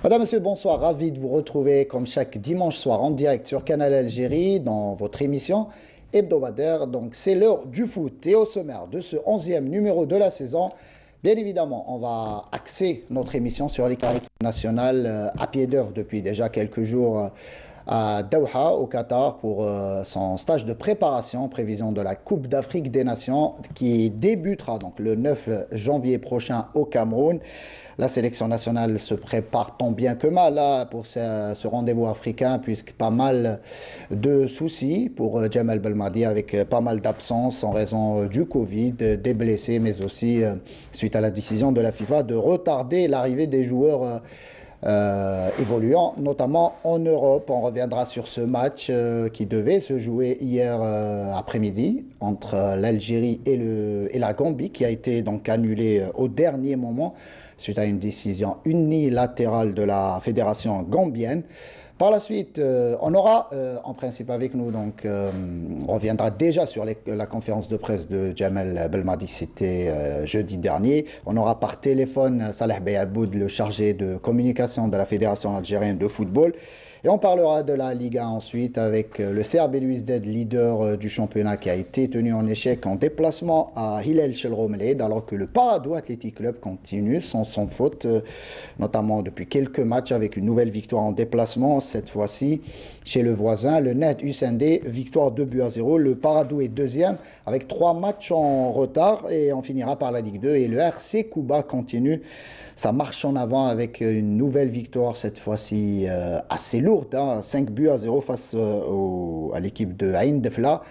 Madame, Monsieur, bonsoir. Ravi de vous retrouver comme chaque dimanche soir en direct sur Canal Algérie dans votre émission hebdomadaire. Donc, c'est l'heure du foot. Et au sommaire de ce 11e numéro de la saison, bien évidemment, on va axer notre émission sur l'équipe nationale à pied d'œuvre depuis déjà quelques jours à Doha, au Qatar, pour son stage de préparation en prévision de la Coupe d'Afrique des Nations qui débutera donc le 9 janvier prochain au Cameroun. La sélection nationale se prépare tant bien que mal là, pour ce rendez-vous africain, puisque pas mal de soucis pour Djamel Belmadi, avec pas mal d'absences en raison du Covid, des blessés, mais aussi suite à la décision de la FIFA de retarder l'arrivée des joueurs évoluant, notamment en Europe. On reviendra sur ce match qui devait se jouer hier après-midi entre l'Algérie et la Gambie, qui a été donc annulé au dernier moment suite à une décision unilatérale de la fédération gambienne. Par la suite, on aura en principe avec nous, donc on reviendra déjà sur la conférence de presse de Djamel Belmadi, c'était jeudi dernier. On aura par téléphone Saleh Beyaboud, le chargé de communication de la Fédération algérienne de football. Et on parlera de la Liga ensuite avec le CR Belouizdad, leader du championnat, qui a été tenu en échec en déplacement à Hilal Chelromeled, alors que le Paradou Athletic Club continue sans faute, notamment depuis quelques matchs avec une nouvelle victoire en déplacement, cette fois-ci chez le voisin, le Net Hussein-D, victoire 2-0. Le Paradou est deuxième avec 3 matchs en retard et on finira par la Ligue 2 et le RC Kouba continue sa marche en avant avec une nouvelle victoire, cette fois-ci assez lourde, 5-0 face à l'équipe de Ain Defla.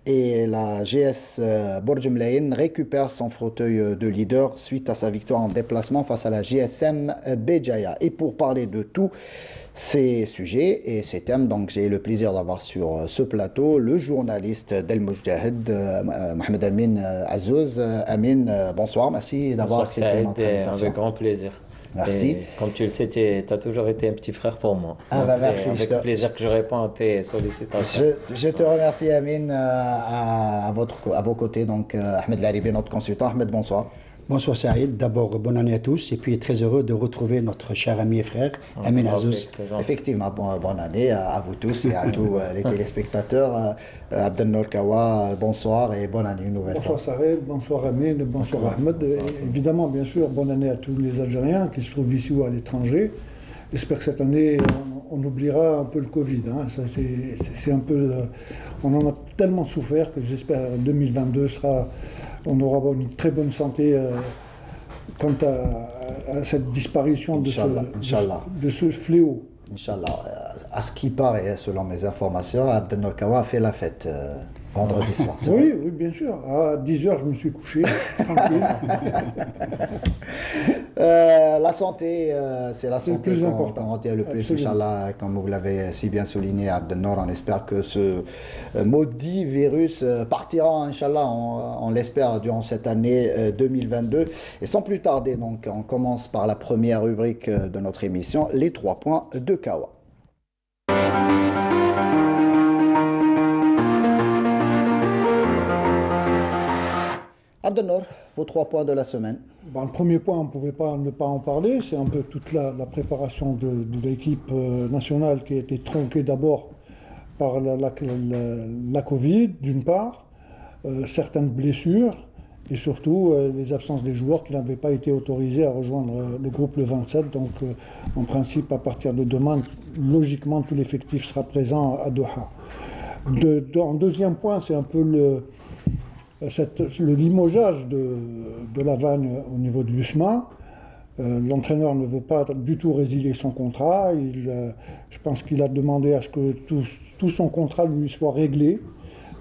Et la GS Borj Mlayen récupère son fauteuil de leader suite à sa victoire en déplacement face à la GSM Béjaïa. Et pour parler de tous ces sujets et ces thèmes, donc j'ai le plaisir d'avoir sur ce plateau le journaliste d'El Moujahid, Mohamed Amin Azzouz. Amin, bonsoir, merci d'avoir accepté notre invitation. Avec grand plaisir. Merci. Et comme tu le sais, tu as toujours été un petit frère pour moi. Merci. C'est avec plaisir que je réponds à tes sollicitations. Je te remercie, Amin, à vos côtés. Donc, Ahmed Laribi, notre consultant. Ahmed, bonsoir. Bonsoir Saïd, d'abord bonne année à tous et puis très heureux de retrouver notre cher ami et frère Amin Azzouz. Effectivement, bonne année à vous tous et à tous les téléspectateurs. Abdelnour Kawa, bonsoir et bonne année une nouvelle fois. Bonsoir Saïd, bonsoir Amin, bonsoir Ahmed. Évidemment, bien sûr, bonne année à tous les Algériens qui se trouvent ici ou à l'étranger. J'espère que cette année, on oubliera un peu le Covid. Ça, c'est un peu, on en a tellement souffert que j'espère que 2022 on aura une très bonne santé quant à cette disparition de ce fléau. Inch'Allah. À ce qui paraît, selon mes informations, Abdelnour Kawa a fait la fête vendredi soir. Oui, bien sûr. À 10h, je me suis couché, tranquille. La santé, c'est la santé qu'on retient le plus, Inch'Allah, comme vous l'avez si bien souligné, Abdelnour. On espère que ce maudit virus partira, Inch'Allah, on l'espère, durant cette année 2022. Et sans plus tarder, donc, on commence par la première rubrique de notre émission, les 3 points de Kawa. Abdelnour, vos 3 points de la semaine. Le premier point, on ne pouvait pas ne pas en parler, c'est un peu toute la préparation de l'équipe nationale qui a été tronquée d'abord par la Covid, d'une part, certaines blessures et surtout les absences des joueurs qui n'avaient pas été autorisés à rejoindre le groupe le 27. Donc en principe, à partir de demain, logiquement, tout l'effectif sera présent à Doha. En deuxième point, c'est un peu le limogeage de Lavan au niveau de l'USMA. L'entraîneur ne veut pas du tout résilier son contrat. Je pense qu'il a demandé à ce que tout son contrat lui soit réglé.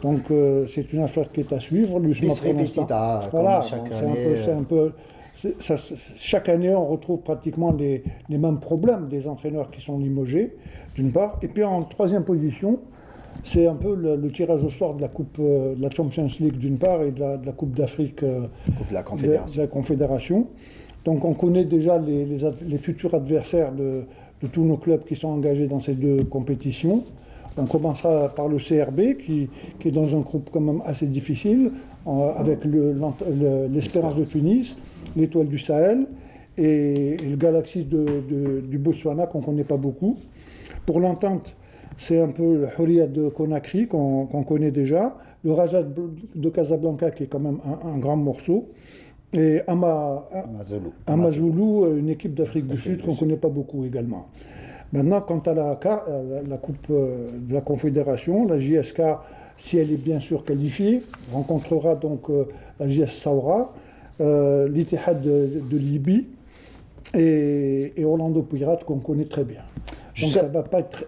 Donc c'est une affaire qui est à suivre. L'USMA pour l'instant. Voilà, chaque année, on retrouve pratiquement les mêmes problèmes des entraîneurs qui sont limogés, d'une part. Et puis en troisième position, c'est un peu le tirage au sort de la Coupe de la Champions League d'une part et de la Coupe d'Afrique de la Confédération. Donc on connaît déjà les futurs adversaires de tous nos clubs qui sont engagés dans ces 2 compétitions. On commencera par le CRB qui est dans un groupe quand même assez difficile avec l'Espérance de Tunis, l'Étoile du Sahel et le Galaxy du Botswana qu'on ne connaît pas beaucoup. Pour l'entente, c'est un peu le Huria de Conakry qu'on connaît déjà, le Raja de Casablanca qui est quand même un grand morceau, et Amazulu, une équipe d'Afrique du Sud qu'on ne connaît pas beaucoup également. Maintenant, quant à la Coupe de la Confédération, la JSK, si elle est bien sûr qualifiée, rencontrera donc la JS Saoura, l'Ittihad de Libye et Orlando Pirates qu'on connaît très bien. Donc ça va pas être...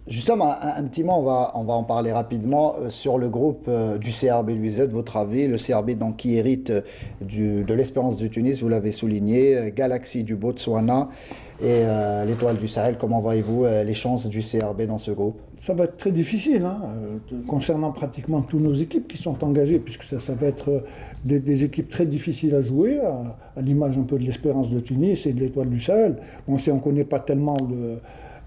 Justement, un petit mot, on va en parler rapidement sur le groupe du CRB Louisette, votre avis, le CRB donc, qui hérite de l'Espérance de Tunis, vous l'avez souligné, Galaxy du Botswana et l'Étoile du Sahel. Comment voyez-vous les chances du CRB dans ce groupe? Ça va être très difficile, hein, concernant pratiquement toutes nos équipes qui sont engagées, puisque ça va être des équipes très difficiles à jouer, à l'image un peu de l'Espérance de Tunis et de l'Étoile du Sahel. On ne connaît pas tellement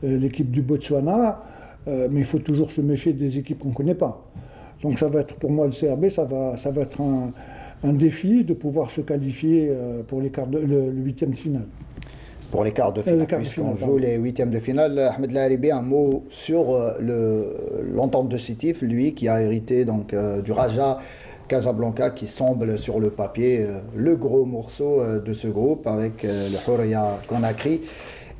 l'équipe du Botswana, mais il faut toujours se méfier des équipes qu'on ne connaît pas. Donc ça va être, pour moi, le CRB, ça va être un défi de pouvoir se qualifier pour le huitième de finale. Pour les quarts de finale, puisqu'on joue les huitièmes de finale. Ahmed Laharibi, un mot sur l'entente de Sétif, lui qui a hérité donc, du Raja Casablanca, qui semble sur le papier le gros morceau de ce groupe, avec le Huria Conakry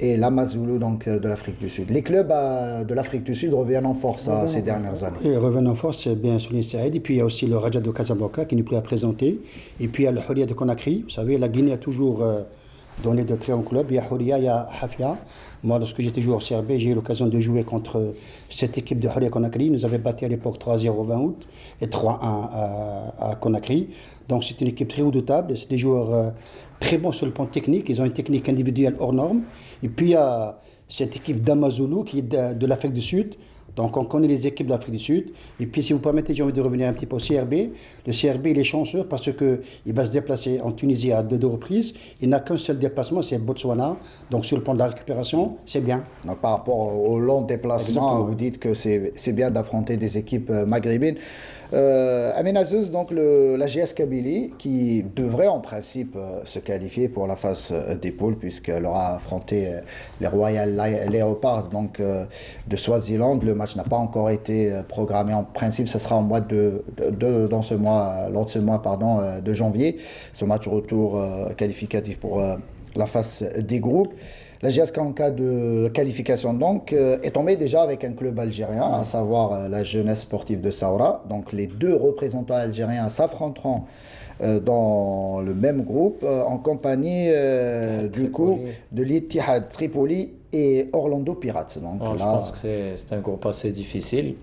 et l'Amazulu donc de l'Afrique du Sud. Les clubs de l'Afrique du Sud reviennent en force ces dernières années. Ils reviennent en force, c'est bien souligné Saïd. Et puis il y a aussi le Raja de Casablanca qui n'est plus à présenter. Et puis il y a le Huria de Conakry. Vous savez, la Guinée a toujours donné de très bons clubs. Il y a Huria, il y a Hafia. Moi, lorsque j'étais joueur au CRB, j'ai eu l'occasion de jouer contre cette équipe de Huria Conakry. Nous avait battu à l'époque 3-0 au 20 août et 3-1 à Conakry. Donc c'est une équipe très redoutable. C'est des joueurs très bons sur le plan technique. Ils ont une technique individuelle hors norme. Et puis il y a cette équipe d'Amazulu qui est de l'Afrique du Sud. Donc on connaît les équipes de l'Afrique du Sud. Et puis si vous permettez, j'ai envie de revenir un petit peu au CRB. Le CRB, il est chanceux parce qu'il va se déplacer en Tunisie à deux reprises. Il n'a qu'un seul déplacement, c'est Botswana. Donc sur le plan de la récupération, c'est bien. Donc par rapport au long déplacement, vous dites que c'est bien d'affronter des équipes maghrébines. Amin Azouz, donc la GS Kabylie, qui devrait en principe se qualifier pour la phase des poules, puisqu'elle aura affronté les Royal Leopards donc, de Swaziland. Le match n'a pas encore été programmé. En principe, ce sera en mois lors de ce mois de janvier. Ce match retour qualificatif pour la phase des groupes. La GSK en cas de qualification donc est tombée déjà avec un club algérien, à savoir la Jeunesse sportive de Saoura. Donc les deux représentants algériens s'affronteront dans le même groupe en compagnie du coup de l'Ittihad Tripoli et Orlando Pirates. Donc, je pense que c'est un groupe assez difficile.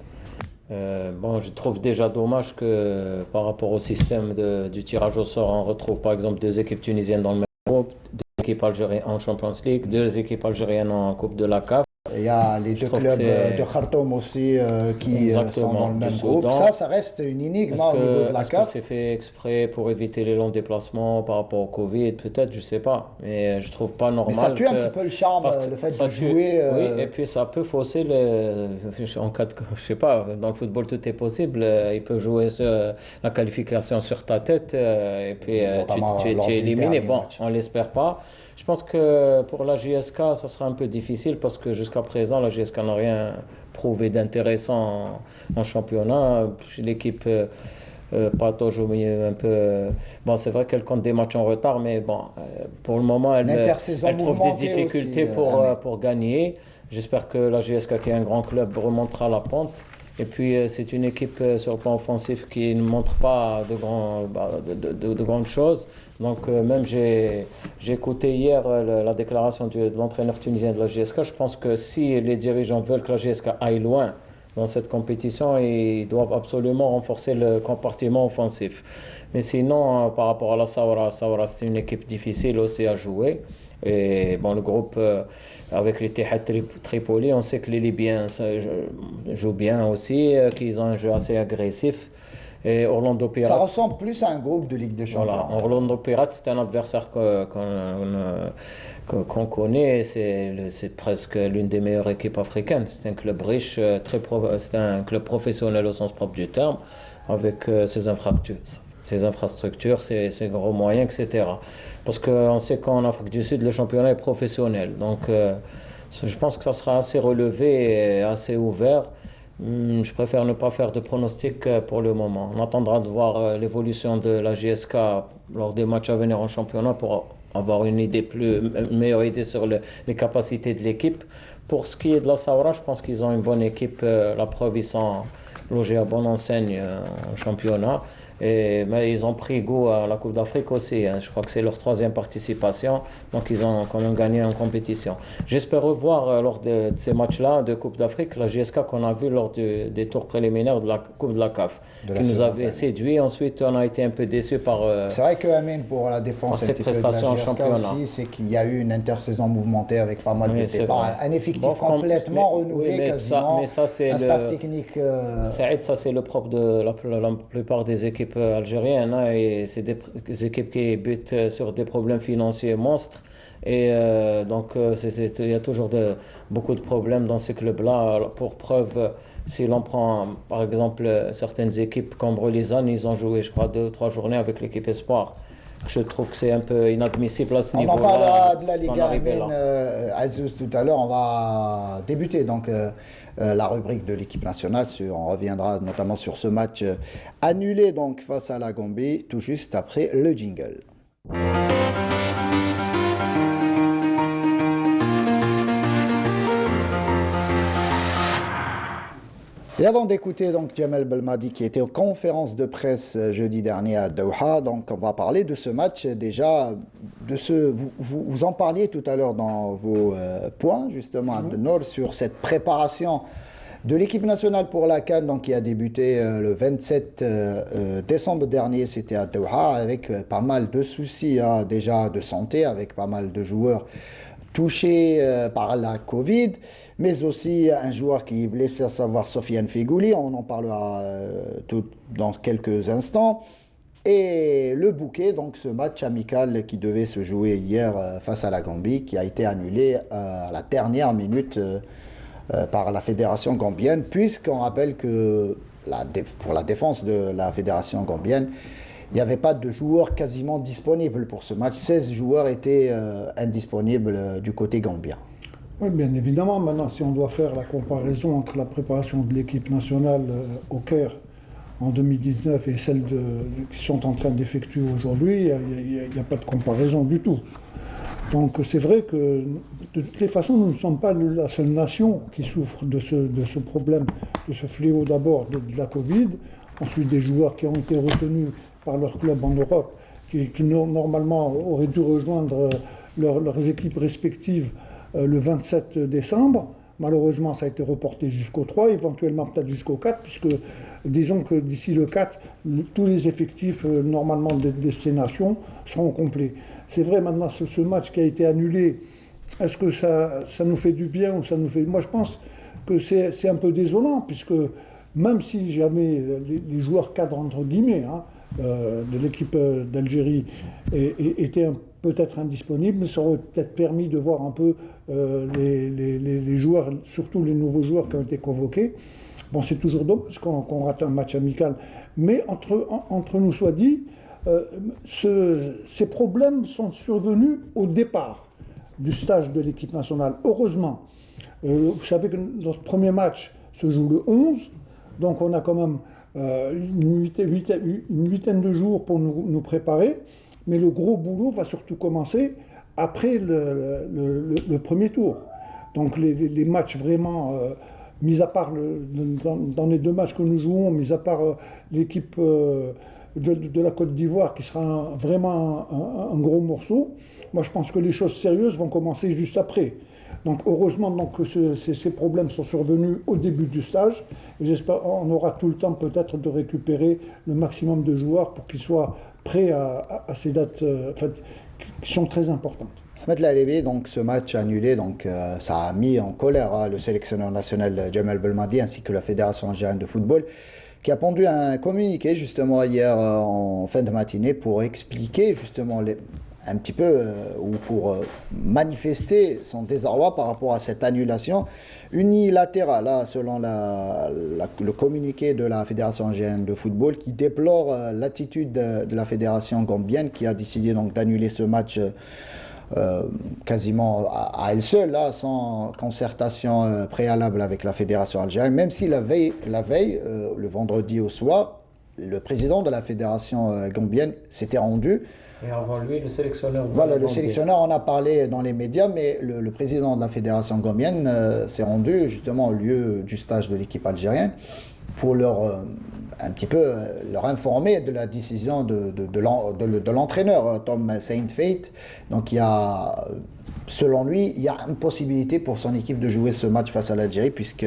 Je trouve déjà dommage que par rapport au système du tirage au sort, on retrouve par exemple deux équipes tunisiennes dans le même groupe, deux équipes algériennes en Champions League, deux équipes algériennes en Coupe de la CAF. Il y a les deux clubs de Khartoum aussi qui sont dans le même groupe. Ça reste une énigme au niveau de la CAF. C'est fait exprès pour éviter les longs déplacements par rapport au Covid, peut-être, je ne sais pas. Mais je ne trouve pas normal. Mais ça tue un petit peu le charme, le fait de jouer. Oui, et puis ça peut fausser en cas de. Je ne sais pas, dans le football tout est possible. Il peut jouer la qualification sur ta tête et puis tu es éliminé. Bon, on ne l'espère pas. Je pense que pour la JSK, ça sera un peu difficile parce que jusqu'à présent, la JSK n'a rien prouvé d'intéressant en championnat. L'équipe patauge un peu. Bon, c'est vrai qu'elle compte des matchs en retard, mais bon, pour le moment, elle trouve des difficultés aussi, pour gagner. J'espère que la JSK, qui est un grand club, remontera la pente. Et puis, c'est une équipe sur le plan offensif qui ne montre pas de grandes choses. Donc, même j'ai écouté hier la déclaration de l'entraîneur tunisien de la JSK. Je pense que si les dirigeants veulent que la JSK aille loin dans cette compétition, ils doivent absolument renforcer le compartiment offensif. Mais sinon, par rapport à la Saoura, c'est une équipe difficile aussi à jouer. Et bon, le groupe avec l'Ittihad Tripoli, on sait que les Libyens jouent bien aussi, qu'ils ont un jeu assez agressif. Et Orlando Pirates. Ça ressemble plus à un groupe de Ligue des Champions. Voilà, Orlando Pirates, c'est un adversaire qu'on connaît. C'est presque l'une des meilleures équipes africaines. C'est un club riche, c'est un club professionnel au sens propre du terme, avec ses infrastructures. ses infrastructures, ses gros moyens, etc. Parce qu'on sait qu'en Afrique du Sud, le championnat est professionnel. Donc, je pense que ça sera assez relevé et assez ouvert. Je préfère ne pas faire de pronostics pour le moment. On attendra de voir l'évolution de la JSK lors des matchs à venir en championnat pour avoir une meilleure idée sur les capacités de l'équipe. Pour ce qui est de la Saoura, je pense qu'ils ont une bonne équipe. La preuve, ils sont logés à bonne enseigne en championnat. Mais ils ont pris goût à la Coupe d'Afrique aussi. Je crois que c'est leur 3e participation. Donc, ils ont quand même gagné en compétition. J'espère revoir lors de ces matchs-là de Coupe d'Afrique la JSK qu'on a vu lors des tours préliminaires de la Coupe de la CAF, qui nous avait séduit. Ensuite, on a été un peu déçus par. C'est vrai que Amine, pour la défense ses prestations en championnat aussi, c'est qu'il y a eu une intersaison mouvementée avec pas mal de départs. Un effectif complètement renouvelé, quasiment. Mais ça, c'est un staff technique. Saïd, ça, c'est le propre de la plupart des équipes algériennes, et c'est des équipes qui butent sur des problèmes financiers monstres, et donc il y a toujours beaucoup de problèmes dans ces clubs-là. Pour preuve, si l'on prend par exemple certaines équipes comme Brulizane, ils ont joué je crois 2 ou 3 journées avec l'équipe Espoir. Je trouve que c'est un peu inadmissible à ce niveau-là. On en parlera de la Liga Amine, Aziz, tout à l'heure. On va débuter donc la rubrique de l'équipe nationale. On reviendra notamment sur ce match annulé donc face à la Gambie, tout juste après le jingle. Et avant d'écouter donc Djamel Belmadi qui était en conférence de presse jeudi dernier à Doha, donc on va parler de ce match déjà, vous en parliez tout à l'heure dans vos points justement à Nord sur cette préparation de l'équipe nationale pour la CAN, donc qui a débuté le 27 décembre dernier, c'était à Doha, avec pas mal de soucis déjà de santé, avec pas mal de joueurs touché par la Covid, mais aussi un joueur qui est blessé, à savoir Sofiane Feghouli. On en parlera dans quelques instants. Et le bouquet, donc ce match amical qui devait se jouer hier face à la Gambie, qui a été annulé à la dernière minute par la fédération gambienne, puisqu'on rappelle que pour la défense de la fédération gambienne, il n'y avait pas de joueurs quasiment disponibles pour ce match. 16 joueurs étaient indisponibles du côté gambien. Oui, bien évidemment. Maintenant, si on doit faire la comparaison entre la préparation de l'équipe nationale au Caire en 2019 et celle qui sont en train d'effectuer aujourd'hui, il n'y a pas de comparaison du tout. Donc c'est vrai que de toutes les façons, nous ne sommes pas la seule nation qui souffre de ce problème, de ce fléau d'abord de la Covid, ensuite des joueurs qui ont été retenus par leur club en Europe, qui normalement auraient dû rejoindre leurs équipes respectives le 27 décembre. Malheureusement, ça a été reporté jusqu'au 3, éventuellement peut-être jusqu'au 4, puisque disons que d'ici le 4, tous les effectifs normalement de ces nations seront complets. C'est vrai, maintenant, ce match qui a été annulé, est-ce que ça nous fait du bien ou ça nous fait... Moi, je pense que c'est un peu désolant, puisque même si jamais les joueurs cadres, entre guillemets, de l'équipe d'Algérie étaient peut-être indisponibles, mais ça aurait peut-être permis de voir un peu les joueurs, surtout les nouveaux joueurs qui ont été convoqués. Bon, c'est toujours dommage qu'on rate un match amical, mais entre nous soit dit, ces problèmes sont survenus au départ du stage de l'équipe nationale. Heureusement, vous savez que notre premier match se joue le 11, donc on a quand même une huitaine de jours pour nous préparer, mais le gros boulot va surtout commencer après le premier tour. Donc les matchs vraiment, mis à part dans les 2 matchs que nous jouons, mis à part l'équipe de la Côte d'Ivoire qui sera vraiment un gros morceau, moi je pense que les choses sérieuses vont commencer juste après. Donc heureusement donc, que ces problèmes sont survenus au début du stage, et j'espère qu'on aura tout le temps peut-être de récupérer le maximum de joueurs pour qu'ils soient prêts à ces dates qui sont très importantes. Ahmed Lalébé, donc ce match annulé, donc ça a mis en colère le sélectionneur national Djamel Belmadi ainsi que la Fédération algérienne de football, qui a pondu un communiqué justement hier en fin de matinée pour expliquer justement un petit peu, ou pour manifester son désarroi par rapport à cette annulation unilatérale, là, selon le communiqué de la Fédération algérienne de football, qui déplore l'attitude de la Fédération gambienne, qui a décidé donc d'annuler ce match quasiment à elle seule, là, sans concertation préalable avec la Fédération algérienne, même si la veille, le vendredi au soir, le président de la Fédération gambienne s'était rendu. Et avant lui, le sélectionneur. Voilà, le sélectionneur en a parlé dans les médias, mais le président de la Fédération gambienne s'est rendu justement au lieu du stage de l'équipe algérienne pour un petit peu leur informer de la décision de l'entraîneur Tom Saintfiet. Donc selon lui, il y a une possibilité pour son équipe de jouer ce match face à l'Algérie, puisque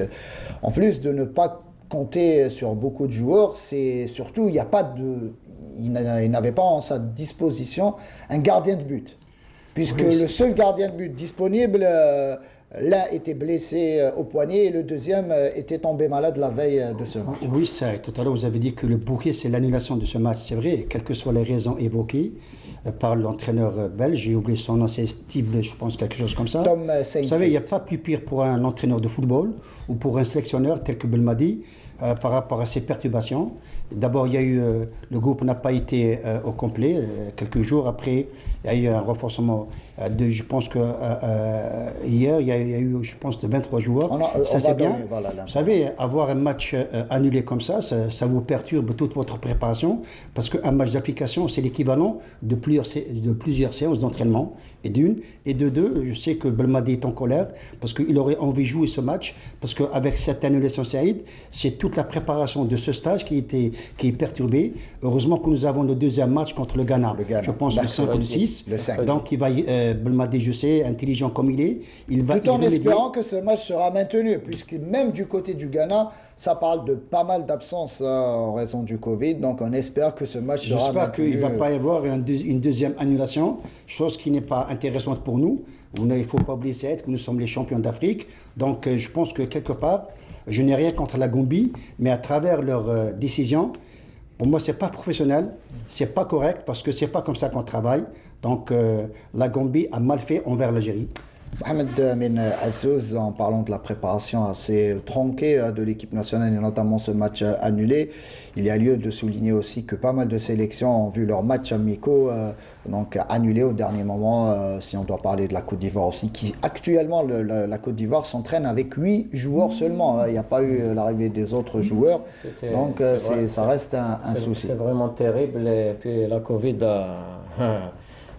en plus de ne pas compter sur beaucoup de joueurs, c'est surtout il n'avait pas en sa disposition un gardien de but, puisque le seul gardien de but disponible, l'un était blessé au poignet et le deuxième était tombé malade la veille de ce match. Oui, ça, tout à l'heure vous avez dit que le bouquet c'est l'annulation de ce match, c'est vrai, quelles que soient les raisons évoquées par l'entraîneur belge, j'ai oublié son nom, c'est Steve, je pense, quelque chose comme ça. Tom Saintfiet. Vous savez, il n'y a pas plus pire pour un entraîneur de football ou pour un sélectionneur tel que Belmadi par rapport à ces perturbations. D'abord, il y a eu, le groupe n'a pas été au complet. Quelques jours après, il y a eu un renforcement je pense que hier, il y a eu, je pense, de 23 joueurs. Ça, c'est bien. Vous savez, avoir un match annulé comme ça vous perturbe toute votre préparation, parce qu'un match d'application, c'est l'équivalent de plusieurs séances d'entraînement, et d'une. Et de deux, je sais que Belmadi est en colère, parce qu'il aurait envie de jouer ce match, parce qu'avec cette annulation Saïd, c'est toute la préparation de ce stage qui est perturbée. Heureusement que nous avons le deuxième match contre le Ghana. Je pense le 5 ou le 6. Donc il va, Belmadi, je sais, intelligent comme il va... Tout en espérant que ce match sera maintenu, puisque même du côté du Ghana, ça parle de pas mal d'absences en raison du Covid, donc on espère que ce match sera maintenu. J'espère qu'il ne va pas y avoir une deuxième annulation, chose qui n'est pas intéressante pour nous. Il ne faut pas oublier que nous sommes les champions d'Afrique, donc je pense que quelque part, je n'ai rien contre la Gambie, mais à travers leur décision, pour moi, ce n'est pas professionnel, ce n'est pas correct, parce que ce n'est pas comme ça qu'on travaille. Donc la Gambie a mal fait envers l'Algérie. Mohamed Amin Azzouz, en parlant de la préparation assez tronquée de l'équipe nationale et notamment ce match annulé, il y a lieu de souligner aussi que pas mal de sélections ont vu leurs matchs amicaux donc annulés au dernier moment. Si on doit parler de la Côte d'Ivoire aussi, qui actuellement la Côte d'Ivoire s'entraîne avec 8 joueurs seulement. Il n'y a pas eu l'arrivée des autres joueurs, donc ça reste un souci. C'est vraiment terrible, et puis la Covid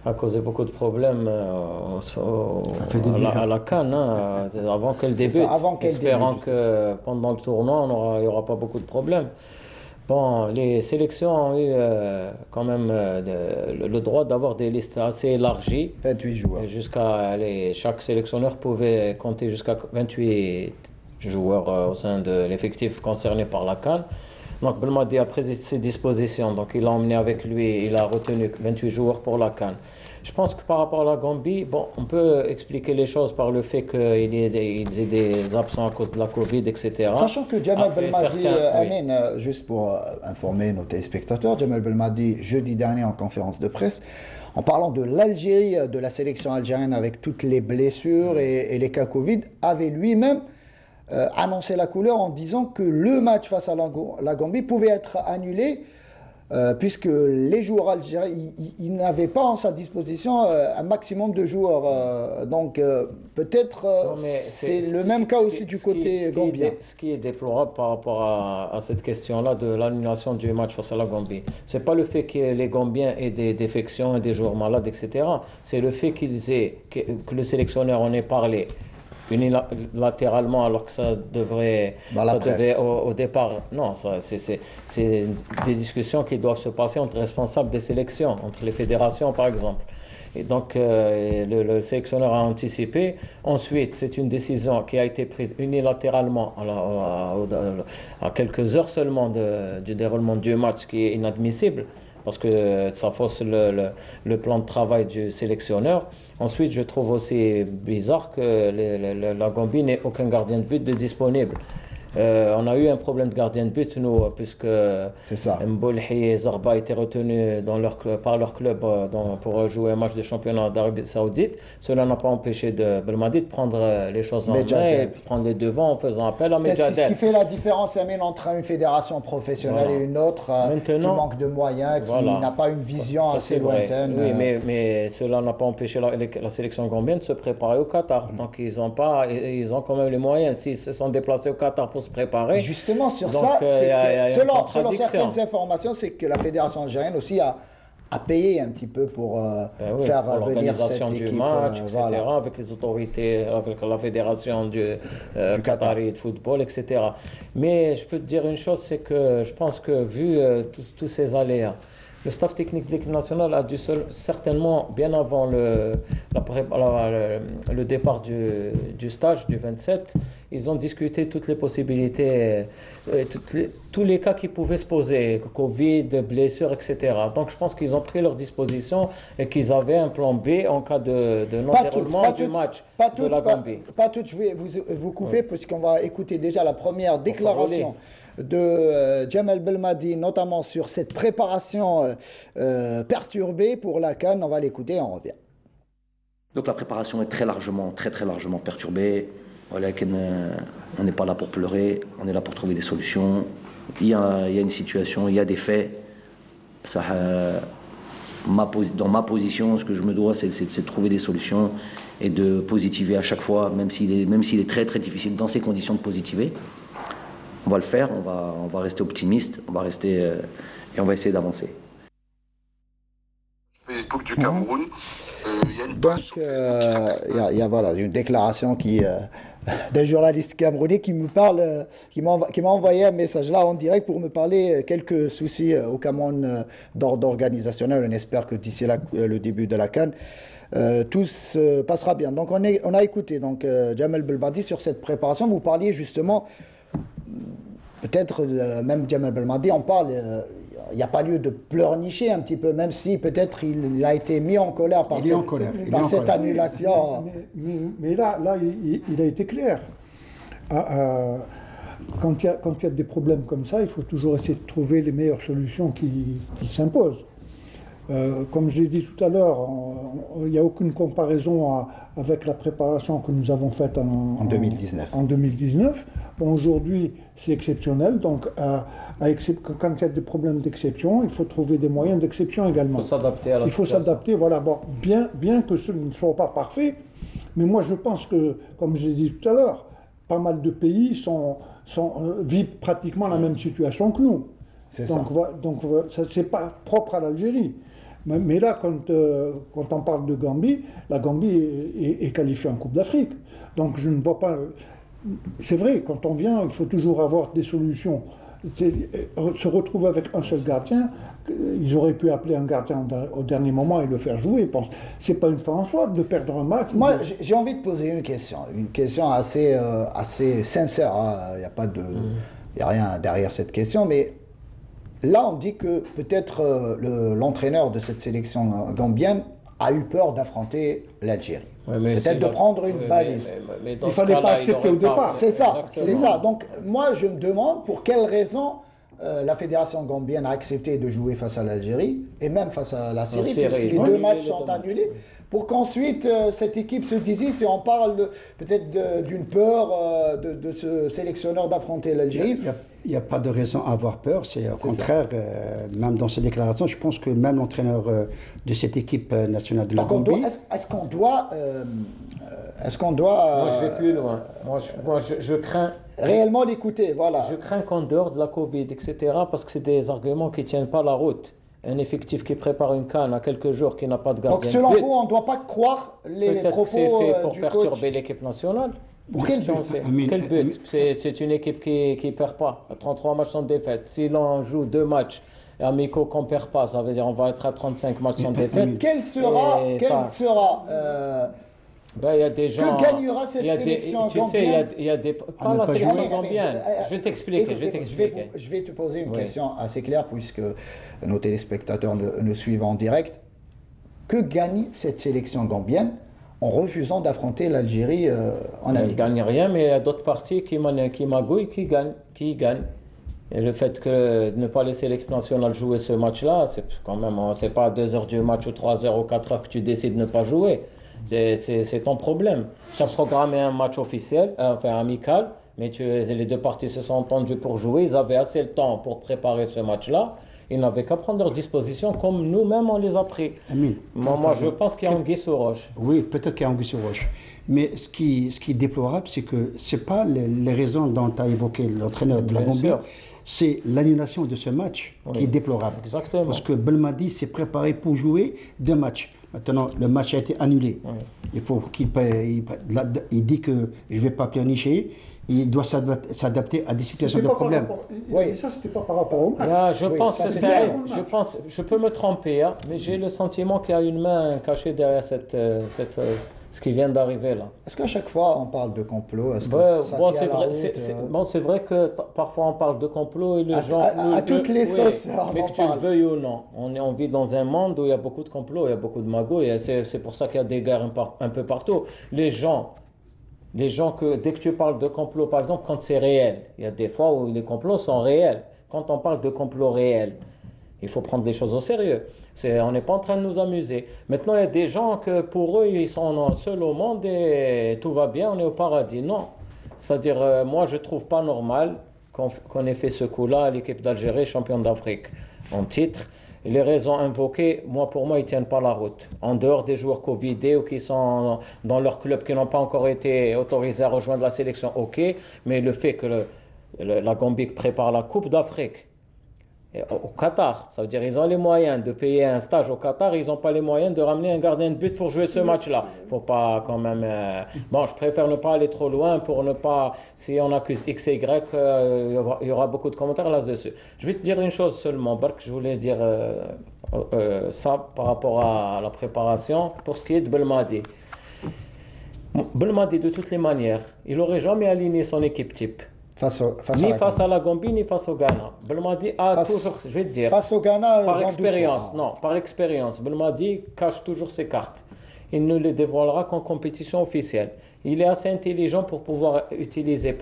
a causé beaucoup de problèmes à la CAN, avant qu'elle débute. Espérant que pendant le tournoi, il n'y aura pas beaucoup de problèmes. Bon, les sélections ont eu quand même le droit d'avoir des listes assez élargies. 28 joueurs. Chaque sélectionneur pouvait compter jusqu'à 28 joueurs au sein de l'effectif concerné par la CAN. Donc Belmadi a pris ses dispositions, donc il a emmené avec lui, il a retenu 28 joueurs pour la CAN. Je pense que par rapport à la Gambie, on peut expliquer les choses par le fait qu'ils aient des absents à cause de la Covid, etc. Sachant que Djemal Belmadi, Amin, juste pour informer nos téléspectateurs, Djemal Belmadi, jeudi dernier en conférence de presse, en parlant de l'Algérie, de la sélection algérienne avec toutes les blessures et les cas Covid, avait lui-même annoncé la couleur en disant que le match face à la Gambie pouvait être annulé puisque les joueurs algériens, ils n'avaient pas en sa disposition un maximum de joueurs. Donc peut-être c'est le même cas aussi du côté gambien. Ce qui est déplorable par rapport à cette question-là de l'annulation du match face à la Gambie, c'est pas le fait que les Gambiens aient des défections et des joueurs malades, etc. C'est le fait que le sélectionneur en ait parlé unilatéralement, alors que ça devait au départ. Non, c'est des discussions qui doivent se passer entre responsables des sélections, entre les fédérations par exemple. Et donc le sélectionneur a anticipé. Ensuite, c'est une décision qui a été prise unilatéralement à quelques heures seulement du déroulement du match, qui est inadmissible, parce que ça fausse le plan de travail du sélectionneur. Ensuite, je trouve aussi bizarre que la Gambie n'ait aucun gardien de but de disponible. On a eu un problème de gardien de but, nous, puisque C'est ça. Mbolhi et Zarba étaient retenus par leur club pour jouer un match de championnat d'Arabie Saoudite. Cela n'a pas empêché Belmadi de prendre les choses en main et de prendre les devants en faisant appel à Medjadel. C'est ce qui fait la différence, Amine, entre une fédération professionnelle et une autre qui manque de moyens, qui n'a pas une vision assez lointaine. Oui, mais cela n'a pas empêché la sélection gambienne de se préparer au Qatar. Donc ils ont quand même les moyens. S'ils se sont déplacés au Qatar pour se préparer. Justement, sur donc, ça, selon selon certaines informations, c'est que la fédération algérienne aussi a payé un petit peu pour faire pour venir cette l'organisation du équipe. match, etc., Voilà. avec les autorités, avec la fédération du Qatari de football, etc. Mais je peux te dire une chose, c'est que je pense que vu tous ces aléas, le staff technique de l'équipe nationale a dû certainement, bien avant le départ du stage du 27, ils ont discuté toutes les possibilités, tous les cas qui pouvaient se poser, Covid, blessures, etc. Donc je pense qu'ils ont pris leurs dispositions et qu'ils avaient un plan B en cas de non-déroulement du match de la Gambie. Pas toutes, je vais vous couper puisqu'on va écouter déjà la première déclaration de Jamal Belmadi, notamment sur cette préparation perturbée pour la CAN. On va l'écouter et on revient. Donc la préparation est très largement perturbée. Voilà, on n'est pas là pour pleurer, on est là pour trouver des solutions. Il y a une situation, il y a des faits. Dans ma position, ce que je me dois, c'est de trouver des solutions et de positiver à chaque fois, même s'il est très très difficile dans ces conditions de positiver. On va le faire, on va rester optimiste, on va essayer d'avancer. Facebook du Cameroun. Il y a une page Donc, il y a une déclaration d'un journaliste camerounais qui me parle, qui m'a envoyé un message là en direct pour me parler quelques soucis au Cameroun d'ordre organisationnel. On espère que d'ici là, le début de la CAN, tout se passera bien. Donc, on a écouté Jamal Belmadi sur cette préparation. Vous parliez justement, peut-être même Jamal Belmadi en parle. Il n'y a pas lieu de pleurnicher un petit peu, même si peut-être il a été mis en colère par cette annulation. Mais là il a été clair. Quand il y a des problèmes comme ça, il faut toujours essayer de trouver les meilleures solutions qui s'imposent. Comme je l'ai dit tout à l'heure, il n'y a aucune comparaison avec la préparation que nous avons faite en 2019. Bon, aujourd'hui, c'est exceptionnel. Donc, quand il y a des problèmes d'exception, il faut trouver des moyens d'exception également. Il faut s'adapter à la situation. Il faut s'adapter, voilà. Bon, bien que ce ne soit pas parfait, mais moi, je pense que, comme je l'ai dit tout à l'heure, pas mal de pays vivent pratiquement la même situation que nous. Donc, ça, c'est pas propre à l'Algérie. Mais là, quand on parle de Gambie, la Gambie est qualifiée en Coupe d'Afrique. Donc je ne vois pas... C'est vrai, quand on vient, il faut toujours avoir des solutions. Se retrouver avec un seul gardien, ils auraient pu appeler un gardien au dernier moment et le faire jouer. C'est pas une fin en soi de perdre un match. Moi, j'ai envie de poser une question assez sincère. Il n'y a rien derrière cette question, mais là, on dit que peut-être l'entraîneur de cette sélection gambienne a eu peur d'affronter l'Algérie. Peut-être de prendre une valise. Il ne fallait pas accepter au départ. C'est ça. Donc, moi, je me demande pour quelle raison la fédération gambienne a accepté de jouer face à l'Algérie et même face à la Syrie, puisque les deux matchs sont annulés. Pour qu'ensuite, cette équipe se désiste et on parle peut-être d'une peur de ce sélectionneur d'affronter l'Algérie. Il n'y a pas de raison à avoir peur, c'est au contraire, même dans ces déclarations, je pense que même l'entraîneur de cette équipe nationale de la Gambie... Est-ce qu'on doit... Moi, je vais plus loin. Moi, je crains... Réellement l'écouter, voilà. Je crains qu'en dehors de la Covid, etc., parce que c'est des arguments qui ne tiennent pas la route. Un effectif qui prépare une CAN à quelques jours, qui n'a pas de gardien. Donc selon vous, on ne doit pas croire les propos c'est fait pour du perturber coach. l'équipe nationale. Pour quel but? Quel but? C'est une équipe qui ne perd pas. 33 matchs sans défaite. Si l'on joue 2 matchs amicaux qu'on ne perd pas, ça veut dire qu'on va être à 35 matchs sans défaite. Quel sera il y a des gens, que gagnera cette sélection gambienne? Tu sais, il y a des... Pas la sélection gambienne. Je vais t'expliquer. Je vais te poser une question assez claire, puisque nos téléspectateurs nous suivent en direct. Que gagne cette sélection gambienne en refusant d'affronter l'Algérie en Il ne Amérique. gagne rien, mais il y a d'autres parties qui magouillent, qui gagnent. Et le fait que de ne pas laisser l'équipe nationale jouer ce match-là, c'est quand même, c'est pas à 2 heures du match ou 3 heures ou 4 heures que tu décides de ne pas jouer. C'est ton problème. Tu as programmé un match officiel, enfin amical, mais les deux parties se sont entendues pour jouer. Ils avaient assez le temps pour préparer ce match-là. Ils n'avaient qu'à prendre leurs dispositions comme nous-mêmes on les a pris. Amine. Moi, je pense qu'il y a anguille sous roche. Oui, peut-être qu'il y a anguille sous roche. Mais ce qui est déplorable, c'est que ce n'est pas les raisons dont a évoqué l'entraîneur de la Bien Gambie, sûr. c'est l'annulation de ce match qui est déplorable. Exactement. Parce que Belmadi s'est préparé pour jouer 2 matchs. Maintenant, le match a été annulé. Il faut qu'il paye. Il dit que je ne vais pas pleurnicher. Il doit s'adapter à des situations de problème. Oui, ça, c'était pas par rapport au match. Là, je Oui, pense ça, que c'est c'est- clair. je peux me tromper, hein, mais j'ai le sentiment qu'il y a une main cachée derrière ce qui vient d'arriver là. Est-ce qu'à chaque fois on parle de complot? Est-ce que ça Bon, tient c'est la vrai, route, bon, c'est vrai que parfois on parle de complot et les gens. à toutes les sauces, on mais en que tu le parle. veuilles ou non, on vit dans un monde où il y a beaucoup de complots, il y a beaucoup de magouilles, et c'est pour ça qu'il y a des guerres un peu partout. Les gens que dès que tu parles de complot, par exemple, quand c'est réel, il y a des fois où les complots sont réels. Quand on parle de complot réel, il faut prendre les choses au sérieux. On n'est pas en train de nous amuser. Maintenant, il y a des gens que pour eux, ils sont seuls au monde et tout va bien, on est au paradis. Non. C'est-à-dire, moi, je ne trouve pas normal qu'on ait fait ce coup-là à l'équipe d'Algérie, championne d'Afrique, en titre. Les raisons invoquées, pour moi, ils ne tiennent pas la route. En dehors des joueurs Covidés ou qui sont dans leur club, qui n'ont pas encore été autorisés à rejoindre la sélection, ok. Mais le fait que la Gambie prépare la Coupe d'Afrique au Qatar, ça veut dire qu'ils ont les moyens de payer un stage au Qatar, ils n'ont pas les moyens de ramener un gardien de but pour jouer ce match-là. Il ne faut pas quand même... Bon, je préfère ne pas aller trop loin pour ne pas... Si on accuse X et Y, il y aura beaucoup de commentaires là-dessus. Je vais te dire une chose seulement, Bark, je voulais dire ça par rapport à la préparation. Pour ce qui est de Belmadi. Belmadi, de toutes les manières, il n'aurait jamais aligné son équipe type. Ni face à la Gambie, ni face au Ghana. Belmadi a toujours, je vais te dire, face au Ghana, par j'en expérience, doute. non, par expérience, Belmadi cache toujours ses cartes. Il ne les dévoilera qu'en compétition officielle. Il est assez intelligent pour pouvoir utiliser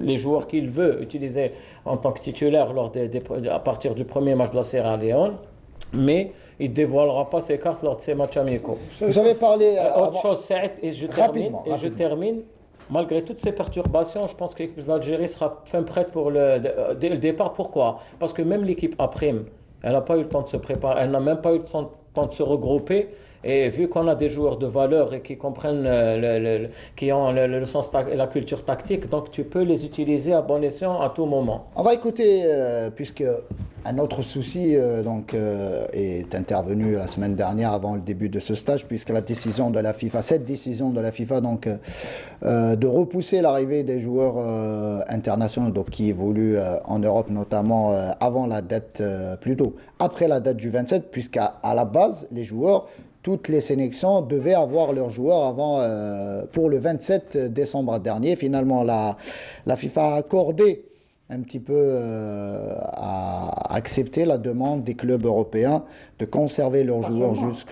les joueurs qu'il veut utiliser en tant que titulaire à partir du premier match de la Sierra Leone, mais il ne dévoilera pas ses cartes lors de ses matchs amicaux. Vous avez parlé Autre chose, Saïd, et je termine. Malgré toutes ces perturbations, je pense que l'équipe d'Algérie sera fin prête dès le départ. Pourquoi? Parce que même l'équipe A', elle n'a pas eu le temps de se préparer, elle n'a même pas eu le temps de se regrouper. Et vu qu'on a des joueurs de valeur et qui comprennent, qui ont le sens et la culture tactique, donc tu peux les utiliser à bon escient à tout moment. On va écouter, puisque un autre souci est intervenu la semaine dernière avant le début de ce stage, puisque cette décision de la FIFA donc, de repousser l'arrivée des joueurs internationaux donc, qui évoluent en Europe, notamment avant la date, plutôt après la date du 27, puisqu'à la base, les joueurs, toutes les sélections devaient avoir leurs joueurs pour le 27 décembre dernier. Finalement, la FIFA a accordé un petit peu à accepter la demande des clubs européens de conserver leurs joueurs jusqu'à...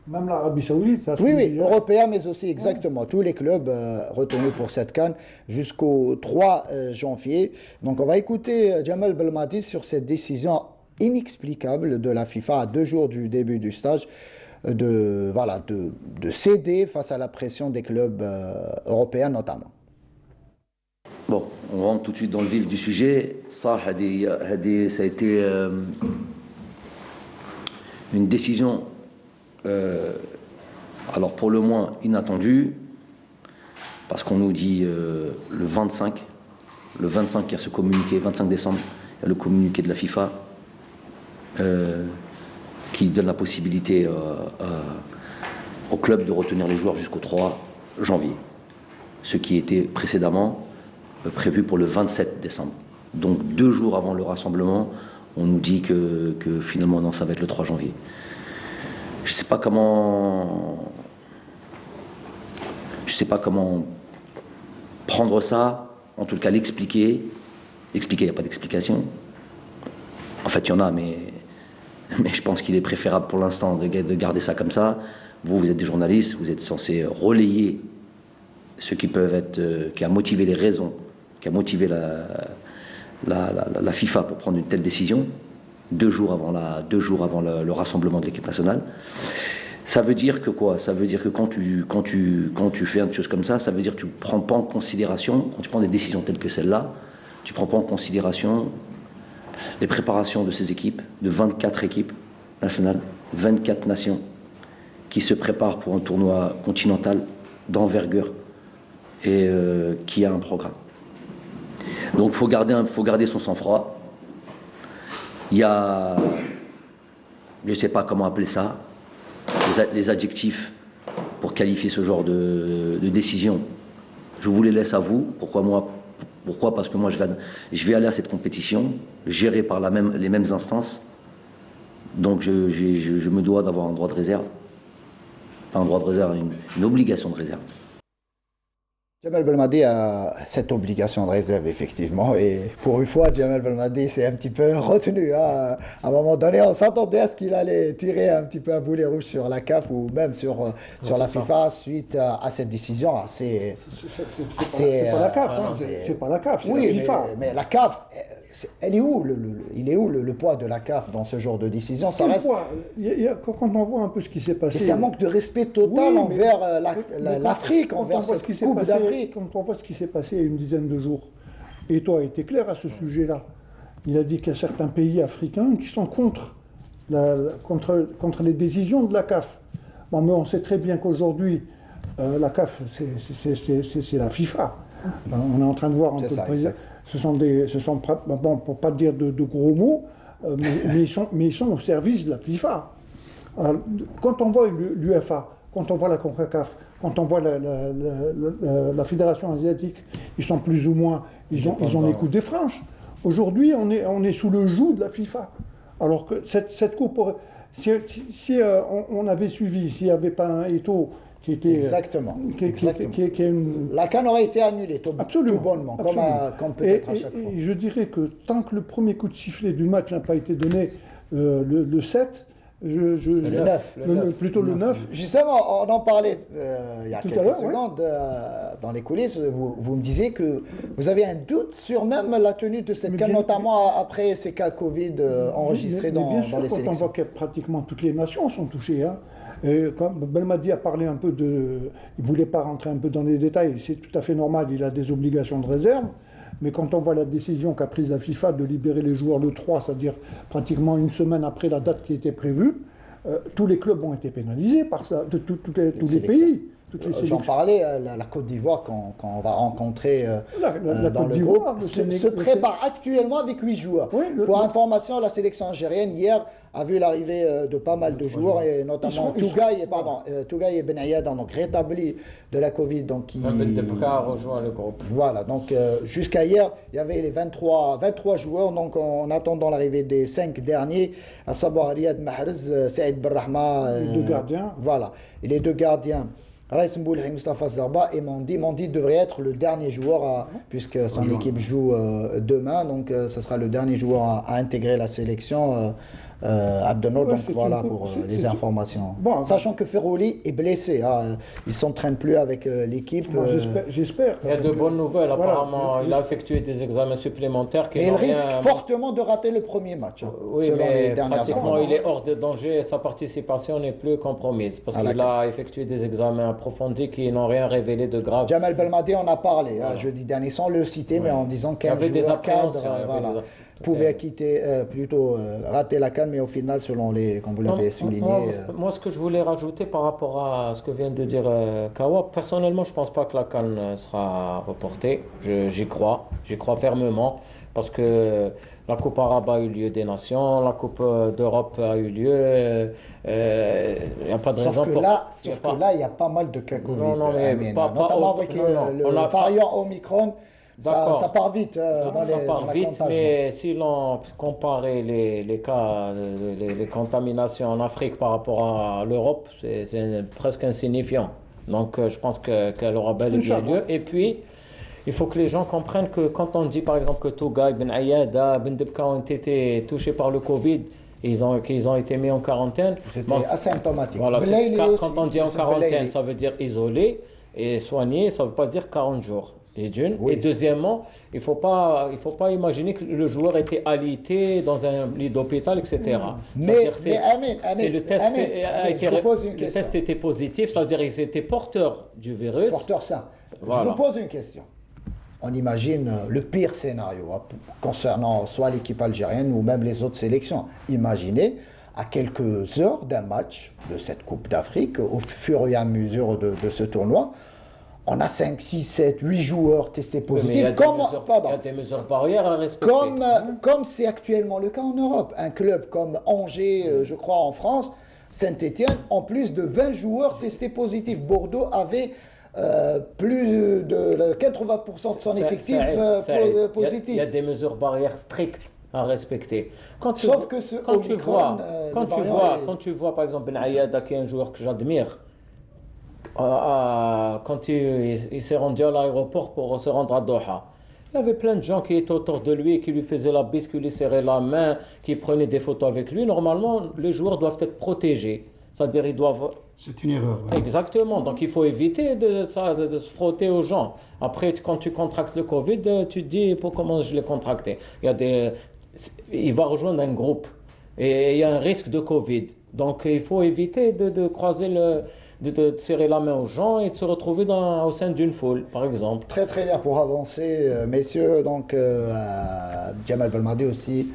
Même l'Arabie Saoudite, ça se Oui, dit, européens, mais aussi exactement tous les clubs retenus pour cette CAN jusqu'au 3 janvier. Donc on va écouter Jamal Belmadi sur cette décision inexplicable de la FIFA à 2 jours du début du stage de céder face à la pression des clubs européens notamment. Bon, on rentre tout de suite dans le vif du sujet. Ça a été une décision, alors pour le moins inattendue, parce qu'on nous dit le 25 il y a ce communiqué, 25 décembre, il y a le communiqué de la FIFA qui donne la possibilité au club de retenir les joueurs jusqu'au 3 janvier, ce qui était précédemment prévu pour le 27 décembre. Donc 2 jours avant le rassemblement, on nous dit que finalement non, ça va être le 3 janvier. Je sais pas comment prendre ça, en tout cas l'expliquer. Expliquer, il n'y a pas d'explication. En fait, il y en a, mais je pense qu'il est préférable pour l'instant de garder ça comme ça, vous êtes des journalistes, vous êtes censés relayer ce qui peuvent être, qui a motivé les raisons, qui a motivé la FIFA pour prendre une telle décision, 2 jours avant le rassemblement de l'équipe nationale. Ça veut dire que quoi? Ça veut dire que quand tu fais une chose comme ça veut dire que tu ne prends pas en considération, quand tu prends des décisions telles que celle-là, tu ne prends pas en considération les préparations de ces équipes, de 24 équipes nationales, 24 nations, qui se préparent pour un tournoi continental d'envergure et qui a un programme. Donc faut garder son sang-froid. Il y a, je ne sais pas comment appeler ça, les adjectifs pour qualifier ce genre de décision. Je vous les laisse à vous. Pourquoi? Parce que moi, je vais aller à cette compétition, gérée par les mêmes instances. Donc, je me dois d'avoir un droit de réserve. Pas un droit de réserve, une obligation de réserve. Jamal Belmadi a cette obligation de réserve, effectivement. Et pour une fois, Jamal Belmadi s'est un petit peu retenu. Hein. À un moment donné, on s'attendait à ce qu'il allait tirer un petit peu un boulet rouge sur la CAF ou même sur la FIFA suite à cette décision assez. C'est pas la CAF, c'est pas la CAF, c'est oui, la FIFA. Mais la CAF, elle est où il est où le poids de la CAF dans ce genre de décision? Ça reste. Quand on voit un peu ce qui s'est passé. C'est un manque de respect total envers l'Afrique, envers cette Coupe d'Afrique. Quand on voit ce qui s'est passé il y a une dizaine de jours, et toi a été clair à ce sujet-là, il a dit qu'il y a certains pays africains qui sont contre les décisions de la CAF. Bon, mais on sait très bien qu'aujourd'hui, la CAF, c'est la FIFA. On est en train de voir un peu le président. Ce sont bon, pour pas dire de gros mots, mais ils sont au service de la FIFA. Alors, quand on voit l'UEFA, quand on voit la CONCACAF, quand on voit la Fédération asiatique, ils sont plus ou moins, ils ont les coups des franches. Aujourd'hui, on est sous le joug de la FIFA. Alors que cette coupe, si on avait suivi, s'il n'y avait pas un Eto'o qui était... Exactement. La CAN aurait été annulée, tout bonnement, comme peut-être à chaque fois. Et je dirais que tant que le premier coup de sifflet du match n'a pas été donné le 7, plutôt le 9. Justement, on en parlait il y a quelques secondes dans les coulisses. Vous me disiez que vous avez un doute sur même la tenue de cette CAN, notamment après ces cas Covid enregistrés dans les sélections. Quand on voit que pratiquement toutes les nations sont touchées. Hein. Quand Belmadi a parlé un peu il ne voulait pas rentrer un peu dans les détails, c'est tout à fait normal, il a des obligations de réserve. Mais quand on voit la décision qu'a prise la FIFA de libérer les joueurs le 3, c'est-à-dire pratiquement une semaine après la date qui était prévue, tous les clubs ont été pénalisés par ça, tous les pays. J'en parlais, la Côte d'Ivoire, quand on va rencontrer la dans Côte le d'Ivoire, groupe, se prépare actuellement avec 8 joueurs. Oui, Pour information, la sélection algérienne, hier, a vu l'arrivée de pas mal de joueurs, et notamment Tougaï et Ben Ayad, donc rétablis de la Covid. Donc a rejoint le groupe. Voilà, donc jusqu'à hier, il y avait les 23 joueurs, donc en attendant l'arrivée des 5 derniers, à savoir Riyad Mahrez, Saïd Benrahma. Les 2 gardiens. Voilà, et les 2 gardiens. Raïs Mboulhi, Mustafa Zarba et Mandi. Mandi devrait être le dernier joueur, puisque son équipe joue demain, donc ce sera le dernier joueur à intégrer la sélection. Abdenour, donc voilà pour les informations. Bon, sachant que Ferroli est blessé, il ne s'entraîne plus avec l'équipe. J'espère. Il y a de bonnes nouvelles, apparemment. Il a effectué des examens supplémentaires. Mais il risque fortement de rater le premier match, oui, selon mais les dernières pratiquement, il est hors de danger et sa participation n'est plus compromise. Parce qu'il a effectué des examens approfondis qui n'ont rien révélé de grave. Jamal Belmadi en a parlé jeudi dernier, sans le citer, mais en disant qu'un joueur cadre pouvait rater la CAN, mais au final, selon comme vous l'avez souligné... Moi, ce que je voulais rajouter par rapport à ce que vient de dire Kawa, personnellement, je ne pense pas que la CAN sera reportée. J'y crois fermement, parce que la Coupe arabe a eu lieu des nations, la Coupe d'Europe a eu lieu, il n'y a pas de raison pour... Sauf que là, il y a pas mal de cas Covid, notamment avec le variant Omicron. Ça part vite ça part vite, mais si l'on comparait les cas, les contaminations en Afrique par rapport à l'Europe, c'est presque insignifiant. Donc je pense qu'elle aura bel et bien lieu. Et puis, il faut que les gens comprennent que quand on dit par exemple que Tougaï, Ben Ayad, Ben Debka ont été touchés par le Covid, qu'ils ont été mis en quarantaine. C'était Bon, asymptomatique. voilà, Belaïli aussi, quand on dit en c'est quarantaine, Belaïli. ça veut dire isolé et soigné, ça ne veut pas dire 40 jours. Et d'une. Oui. Et deuxièmement, il faut pas imaginer que le joueur était alité dans un lit d'hôpital, etc. Mais C'est-à-dire Amin, le test je vous pose une le question. test était positif, ça veut dire qu'ils étaient porteurs du virus. Porteur sain. Voilà. Je vous pose une question. On imagine le pire scénario concernant soit l'équipe algérienne ou même les autres sélections. Imaginez, à quelques heures d'un match de cette Coupe d'Afrique, au fur et à mesure de ce tournoi, on a 5, 6, 7, 8 joueurs testés Mais il y positifs. a il y a des mesures barrières à respecter. Comme c'est actuellement le cas en Europe. Un club comme Angers, je crois en France, Saint-Étienne, en plus de 20 joueurs testés positifs. Bordeaux avait plus de 80% de son effectif positif. Il y a des mesures barrières strictes à respecter. Sauf que ce Omicron, quand tu vois par exemple Ben Ayada, qui est un joueur que j'admire, quand il s'est rendu à l'aéroport pour se rendre à Doha, il y avait plein de gens qui étaient autour de lui, qui lui faisaient la bise, qui lui serraient la main, qui prenaient des photos avec lui. Normalement, les joueurs doivent être protégés. C'est-à-dire ils doivent... C'est une erreur. Ouais. Exactement. Donc il faut éviter de se frotter aux gens. Après, quand tu contractes le Covid, tu te dis comment je l'ai contracté. Il va rejoindre un groupe et il y a un risque de Covid. Donc il faut éviter de croiser de serrer la main aux gens et de se retrouver au sein d'une foule, par exemple. Très très bien pour avancer, messieurs. Donc Djemal Belmadi aussi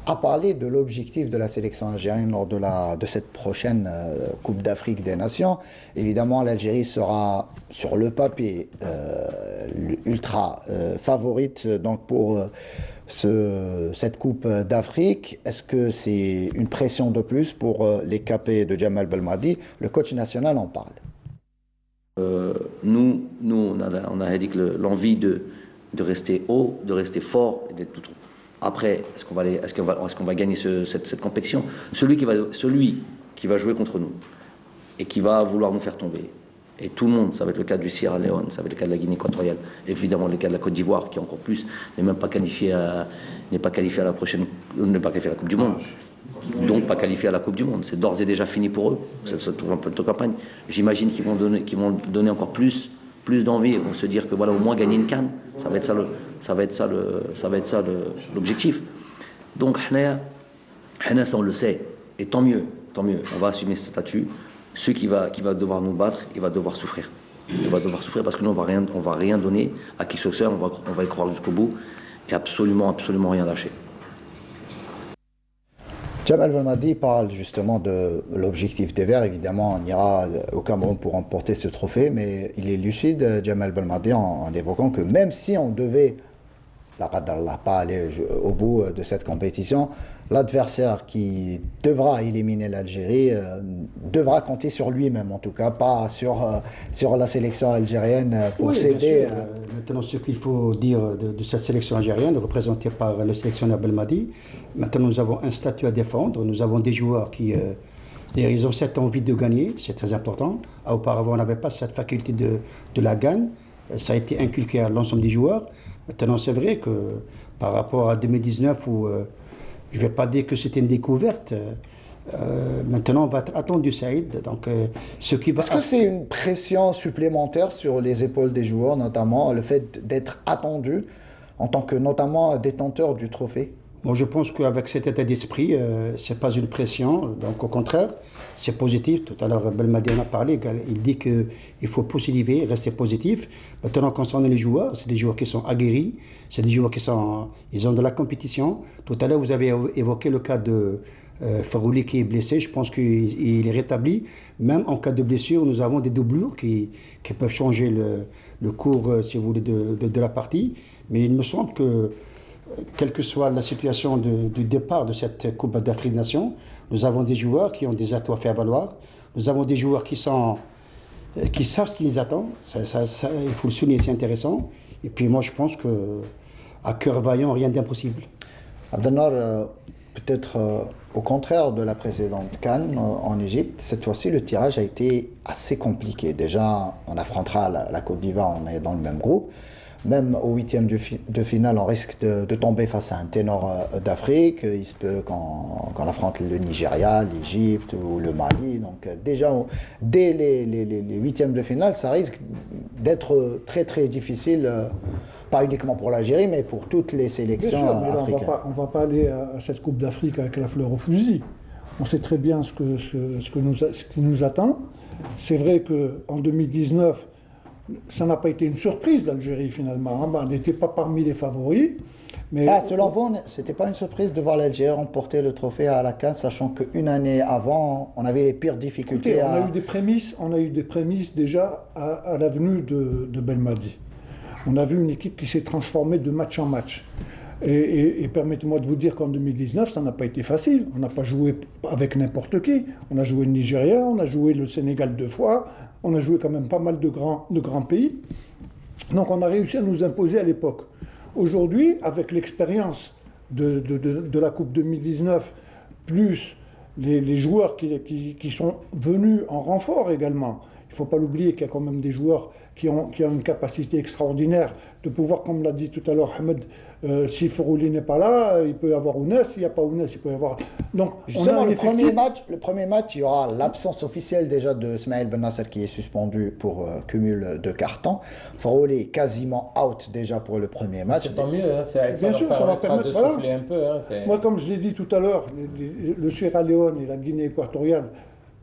a parlé de l'objectif de la sélection algérienne lors de cette prochaine Coupe d'Afrique des Nations. Évidemment, l'Algérie sera sur le papier ultra favorite donc pour cette Coupe d'Afrique. Est-ce que c'est une pression de plus pour les capés de Djemal Belmadi? Le coach national en parle. Nous on a dit que l'envie de rester haut, de rester fort et d'être tout. Après, est-ce qu'on va gagner cette compétition? Celui qui va jouer contre nous et qui va vouloir nous faire tomber. Et tout le monde, ça va être le cas du Sierra Leone, ça va être le cas de la Guinée équatoriale, évidemment le cas de la Côte d'Ivoire, qui encore plus n'est même pas qualifié à la prochaine, n'est pas qualifié à la Coupe du Monde. Donc pas qualifié à la Coupe du Monde. C'est d'ores et déjà fini pour eux. Ça trouve un peu de campagne. J'imagine qu'ils vont donner encore plus d'envie. Ils vont se dire que voilà, au moins gagner une CAN. Ça va être ça l'objectif. Donc Hana, ça on le sait. Et tant mieux. On va assumer ce statut. Celui qui va devoir nous battre, il va devoir souffrir. Il va devoir souffrir parce que nous on va rien donner à qui que ce soit. On va y croire jusqu'au bout et absolument rien lâcher. Djemal Belmadi parle justement de l'objectif des Verts. Évidemment, on ira au Cameroun pour remporter ce trophée, mais il est lucide, Djemal Belmadi, en évoquant que même si on devait, pas aller au bout de cette compétition, l'adversaire qui devra éliminer l'Algérie devra compter sur lui-même, en tout cas, pas sur la sélection algérienne pour s'aider. Maintenant, ce qu'il faut dire de cette sélection algérienne, représentée par le sélectionneur Belmadi, maintenant nous avons un statut à défendre, nous avons des joueurs qui ils ont cette envie de gagner, c'est très important. Auparavant, on n'avait pas cette faculté de la gagne, ça a été inculqué à l'ensemble des joueurs. Maintenant, c'est vrai que par rapport à 2019 où je ne vais pas dire que c'était une découverte. Maintenant, on va être attendu, Saïd. Donc, Est-ce que c'est une pression supplémentaire sur les épaules des joueurs, notamment le fait d'être attendu en tant que notamment détenteur du trophée? Bon, je pense qu'avec cet état d'esprit, ce n'est pas une pression. Donc, au contraire, c'est positif. Tout à l'heure, Belmadi en a parlé. Il dit qu'il faut positiver, rester positif. Maintenant, concernant les joueurs, c'est des joueurs qui sont aguerris. C'est des joueurs ils ont de la compétition. Tout à l'heure, vous avez évoqué le cas de Farouli qui est blessé. Je pense qu'il est rétabli. Même en cas de blessure, nous avons des doublures qui peuvent changer le cours, si vous voulez, de la partie. Mais il me semble que quelle que soit la situation du départ de cette Coupe d'Afrique des Nations, nous avons des joueurs qui ont des atouts à faire valoir. Nous avons des joueurs qui savent ce qui les attend. Ça, il faut le souligner, c'est intéressant. Et puis moi, je pense qu'à cœur vaillant, rien d'impossible. Abdelnour, peut-être au contraire de la précédente CAN en Égypte, cette fois-ci, le tirage a été assez compliqué. Déjà, on affrontera la Côte d'Ivoire, on est dans le même groupe. même au huitième de finale, on risque de tomber face à un ténor d'Afrique. Il se peut qu'on affronte le Nigeria, l'Égypte ou le Mali. Donc déjà, dès les huitièmes de finale, ça risque d'être très très difficile, pas uniquement pour l'Algérie, mais pour toutes les sélections Bien sûr, mais là, africaines. on ne va pas aller à cette Coupe d'Afrique avec la fleur au fusil. On sait très bien ce qui nous attend. C'est vrai qu'en 2019, ça n'a pas été une surprise l'Algérie finalement. Elle n'était pas parmi les favoris. Mais Selon vous, c'était pas une surprise de voir l'Algérie remporter le trophée à la CAN, sachant qu'une année avant, on avait les pires difficultés écoutez, on a eu des prémices déjà à la venue de Belmadi. On a vu une équipe qui s'est transformée de match en match. Et permettez-moi de vous dire qu'en 2019, ça n'a pas été facile. On n'a pas joué avec n'importe qui. On a joué le Nigeria, on a joué le Sénégal 2 fois, on a joué quand même pas mal de grands pays. Donc on a réussi à nous imposer à l'époque. Aujourd'hui, avec l'expérience de la Coupe 2019, plus les joueurs qui sont venus en renfort également, il ne faut pas l'oublier qu'il y a quand même des joueurs qui ont une capacité extraordinaire de pouvoir, comme l'a dit tout à l'heure Ahmed, si Forouli n'est pas là, il peut y avoir Ounes, s'il n'y a pas Ounes, il peut y avoir... Donc, justement, le premier match, il y aura l'absence officielle déjà de Smaïl Ben Nasser qui est suspendu pour cumul de cartons. Forouli est quasiment out déjà pour le premier match. C'est pas mieux, hein, ça va permettre de souffler un peu. Hein, moi, comme je l'ai dit tout à l'heure, le Sierra Leone et la Guinée équatoriale,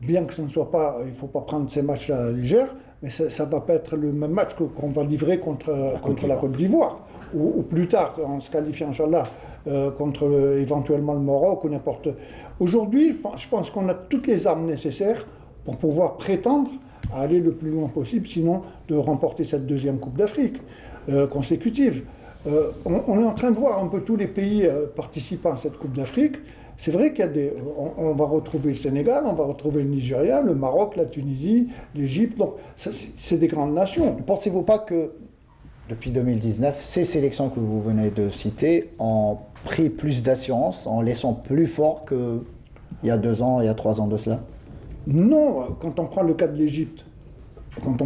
bien que ce ne soit pas, il ne faut pas prendre ces matchs-là à légère, mais ça ne va pas être le même match qu'on va livrer contre la Côte d'Ivoire, ou plus tard, en se qualifiant, Inch'Allah, contre éventuellement le Maroc ou n'importe. Aujourd'hui, je pense qu'on a toutes les armes nécessaires pour pouvoir prétendre à aller le plus loin possible, sinon de remporter cette deuxième Coupe d'Afrique consécutive. On est en train de voir un peu tous les pays participants à cette Coupe d'Afrique. C'est vrai qu'il y a on va retrouver le Sénégal, on va retrouver le Nigeria, le Maroc, la Tunisie, l'Égypte. Donc, c'est des grandes nations. Ne pensez-vous pas que depuis 2019, ces sélections que vous venez de citer ont pris plus d'assurance en les sent plus forts qu'il y a 2 ans, il y a 3 ans de cela? Non, quand on prend le cas de l'Égypte, quand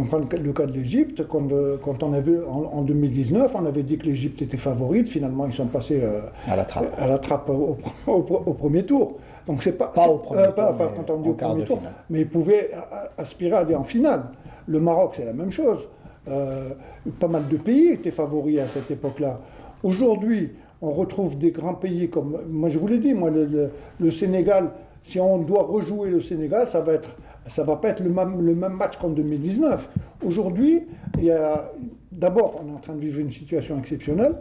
on a vu en 2019, on avait dit que l'Égypte était favorite. Finalement, ils sont passés à la trappe au premier tour. Donc c'est pas au premier tour, enfin, quand on dit au premier tour, mais ils pouvaient aspirer à aller en finale. Le Maroc, c'est la même chose. Pas mal de pays étaient favoris à cette époque-là. Aujourd'hui, on retrouve des grands pays comme, moi je vous l'ai dit, le Sénégal. Si on doit rejouer le Sénégal, ça va pas être le même match qu'en 2019. Aujourd'hui, d'abord, on est en train de vivre une situation exceptionnelle.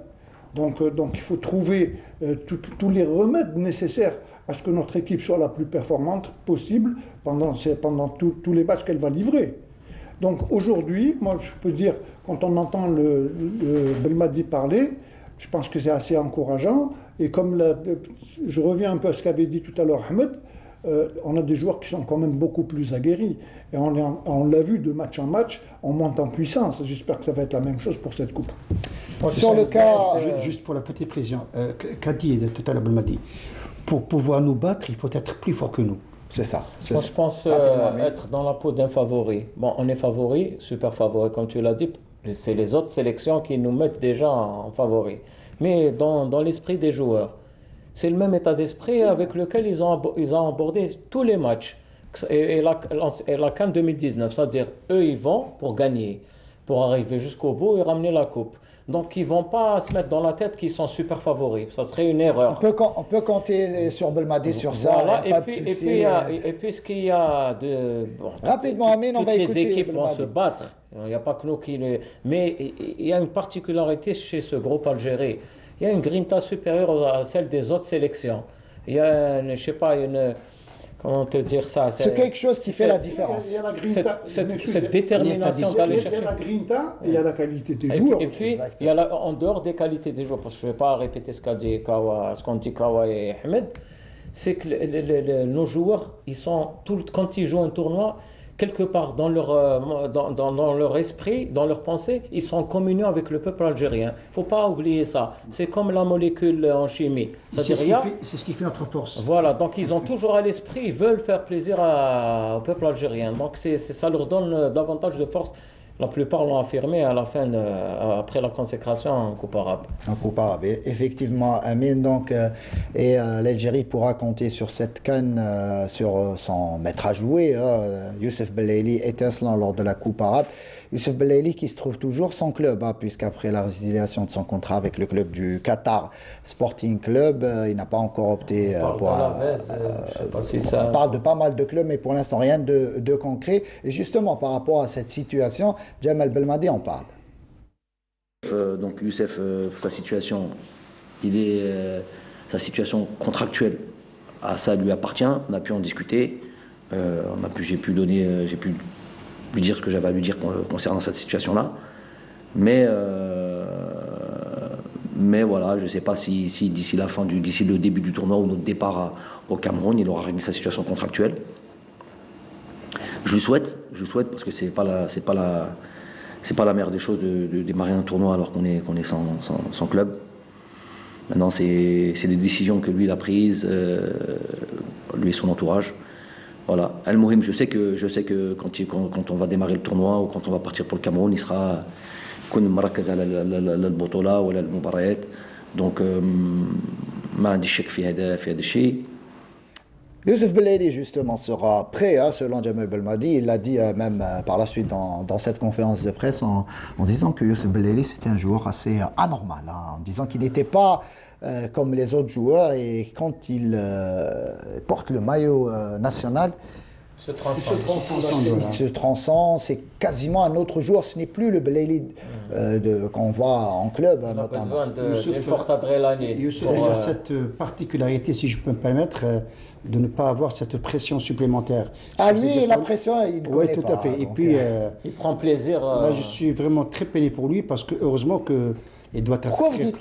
Donc il faut trouver tous les remèdes nécessaires à ce que notre équipe soit la plus performante possible pendant tous les matchs qu'elle va livrer. Donc aujourd'hui, moi je peux dire, quand on entend le Belmadi parler, je pense que c'est assez encourageant. Et comme je reviens un peu à ce qu'avait dit tout à l'heure Ahmed, on a des joueurs qui sont quand même beaucoup plus aguerris. Et on l'a vu de match en match, on monte en puissance. J'espère que ça va être la même chose pour cette coupe. Sur le cas... Juste pour la petite précision, qu'a dit tout à l'heure Belmadi, pour pouvoir nous battre, il faut être plus fort que nous. C'est ça. Moi, je pense être dans la peau d'un favori. Bon, on est favori, super favori, comme tu l'as dit. C'est les autres sélections qui nous mettent déjà en favori. Mais dans l'esprit des joueurs, c'est le même état d'esprit avec lequel ils ont abordé tous les matchs. Et la CAN 2019, c'est-à-dire eux, ils vont pour gagner, pour arriver jusqu'au bout et ramener la coupe. Donc, ils ne vont pas se mettre dans la tête qu'ils sont super favoris. Ça serait une erreur. On peut compter sur Belmadi sur ça. Voilà. Et puis, ce qu'il y a de... Bon, rapidement, Amine, on va écouter. Toutes les équipes vont se battre. Il n'y a pas que nous qui... Mais il y a une particularité chez ce groupe algérien. Il y a une grinta supérieure à celle des autres sélections. Il y a, je ne sais pas, comment te dire ça? C'est quelque chose qui fait la différence. Cette détermination d'aller chercher. Il y a la grinta et il y a la qualité des joueurs. Et puis, il y a en dehors des qualités des joueurs, parce que je ne vais pas répéter ce qu'ont dit Kawa et Ahmed, c'est que nos joueurs, quand ils jouent un tournoi, quelque part dans leur esprit, dans leur pensée, ils sont en communion avec le peuple algérien. Il ne faut pas oublier ça. C'est comme la molécule en chimie. C'est ce qui fait notre force. Voilà, donc ils ont toujours à l'esprit, ils veulent faire plaisir au peuple algérien. Donc ça leur donne davantage de force. la plupart l'ont affirmé à la fin, après la consécration en Coupe arabe. En Coupe arabe, effectivement, Amine. Donc, l'Algérie pourra compter sur cette CAN, sur son maître à jouer, Youssef Belaïli, étincelant lors de la Coupe arabe. Youssef Belaïli qui se trouve toujours sans club, puisqu'après la résiliation de son contrat avec le club du Qatar Sporting Club, il n'a pas encore opté pour on parle de pas mal de clubs, mais pour l'instant rien de concret. Et justement, par rapport à cette situation, Jamal Belmadi en parle. Donc Youssef, sa situation, sa situation contractuelle, ça lui appartient. On a pu en discuter. J'ai pu lui dire ce que j'avais à lui dire concernant cette situation-là. Mais voilà, je ne sais pas si d'ici le début du tournoi ou notre départ au Cameroun, il aura réglé sa situation contractuelle. Je lui souhaite parce que c'est pas la meilleure des choses de démarrer un tournoi alors qu'on est sans club. Maintenant, c'est des décisions que lui il a prises, lui et son entourage. Voilà. Al-Mohim, je sais que quand on va démarrer le tournoi ou quand on va partir pour le Cameroun, il sera مركز على البطولة ولا المباريات. Donc ما عنديش شك في هذا الشيء. Youssef Belaïli, justement, sera prêt, selon Jamal Belmadi. Il l'a dit même par la suite dans cette conférence de presse en disant que Youssef Belaïli, c'était un joueur assez anormal, en disant qu'il n'était pas comme les autres joueurs et quand il porte le maillot national, il se transcende, c'est quasiment un autre joueur, ce n'est plus le Belaïli qu'on voit en club. On a besoin d'une forte adrénaline. Youssef a cette particularité, si je peux me permettre, de ne pas avoir cette pression supplémentaire. Lui, la pression, il ne connaît pas. Oui, tout à fait. Et puis, il prend plaisir. Là, je suis vraiment très peiné pour lui parce que heureusement qu'il doit être. Pourquoi vous dites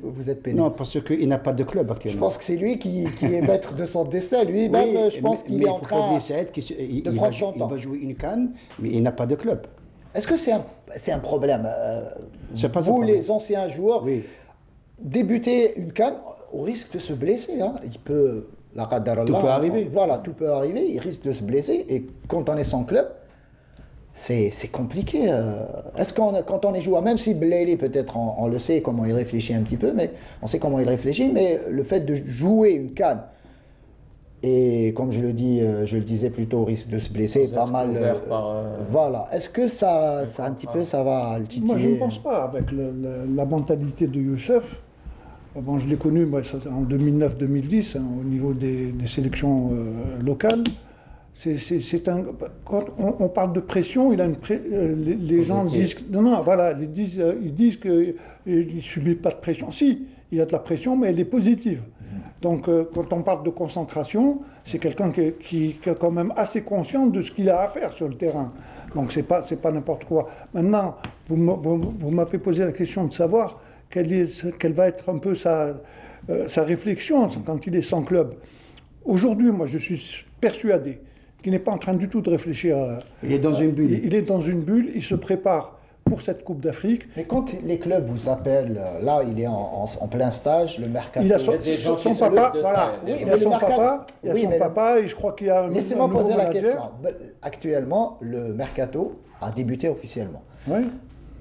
vous êtes peiné? Non, parce qu'il n'a pas de club actuellement. Je pense que c'est lui qui est maître de son destin. Lui-même, je pense qu'il est en train de prendre son temps. Il va jouer une CAN, mais il n'a pas de club. Est-ce que c'est un problème vous, les anciens joueurs, débuter une CAN au risque de se blesser. Il peut... Tout peut arriver. Voilà, tout peut arriver. Il risque de se blesser. Et quand on est sans club, c'est compliqué. Est-ce quand on est joueur, même si Belaïli, peut-être, on le sait comment il réfléchit un petit peu, mais on sait comment il réfléchit, mais le fait de jouer une CAN, et comme je le disais plus tôt, risque de se blesser, pas mal. Voilà. Est-ce que ça un petit peu, ça va le titiller? Moi, je ne pense pas. Avec la mentalité de Youssef, bon, je l'ai connu en 2009-2010 au niveau des sélections locales. Quand on parle de pression, les gens disent ils disent qu'il ne subit pas de pression. Si, il y a de la pression, mais elle est positive. Donc quand on parle de concentration, c'est quelqu'un qui est quand même assez conscient de ce qu'il a à faire sur le terrain. Donc c'est pas n'importe quoi. Maintenant, vous m'avez posé la question de savoir quelle va être un peu sa réflexion quand il est sans club. Aujourd'hui, moi, je suis persuadé qu'il n'est pas en train du tout de réfléchir. Il est dans une bulle. Il est dans une bulle, il se prépare pour cette Coupe d'Afrique. Mais quand les clubs vous appellent, là, il est en plein stage, le mercato. Il a son papa, voilà. Il a son papa, et je crois qu'il y a un. Laissez-moi poser la question. Actuellement, le mercato a débuté officiellement. Oui.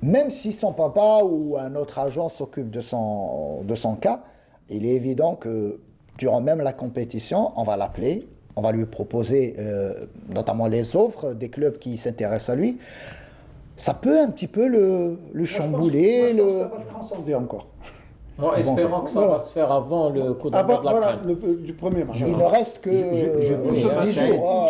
Même si son papa ou un autre agent s'occupe de son cas, il est évident que durant même la compétition, on va l'appeler, on va lui proposer notamment les offres des clubs qui s'intéressent à lui. Ça peut un petit peu le chambouler. Je pense que ça va le transcender encore. Bon, espérons que ça va se faire avant le coup d'envoi de la CAN. Du premier match. Il ne reste que 10 jours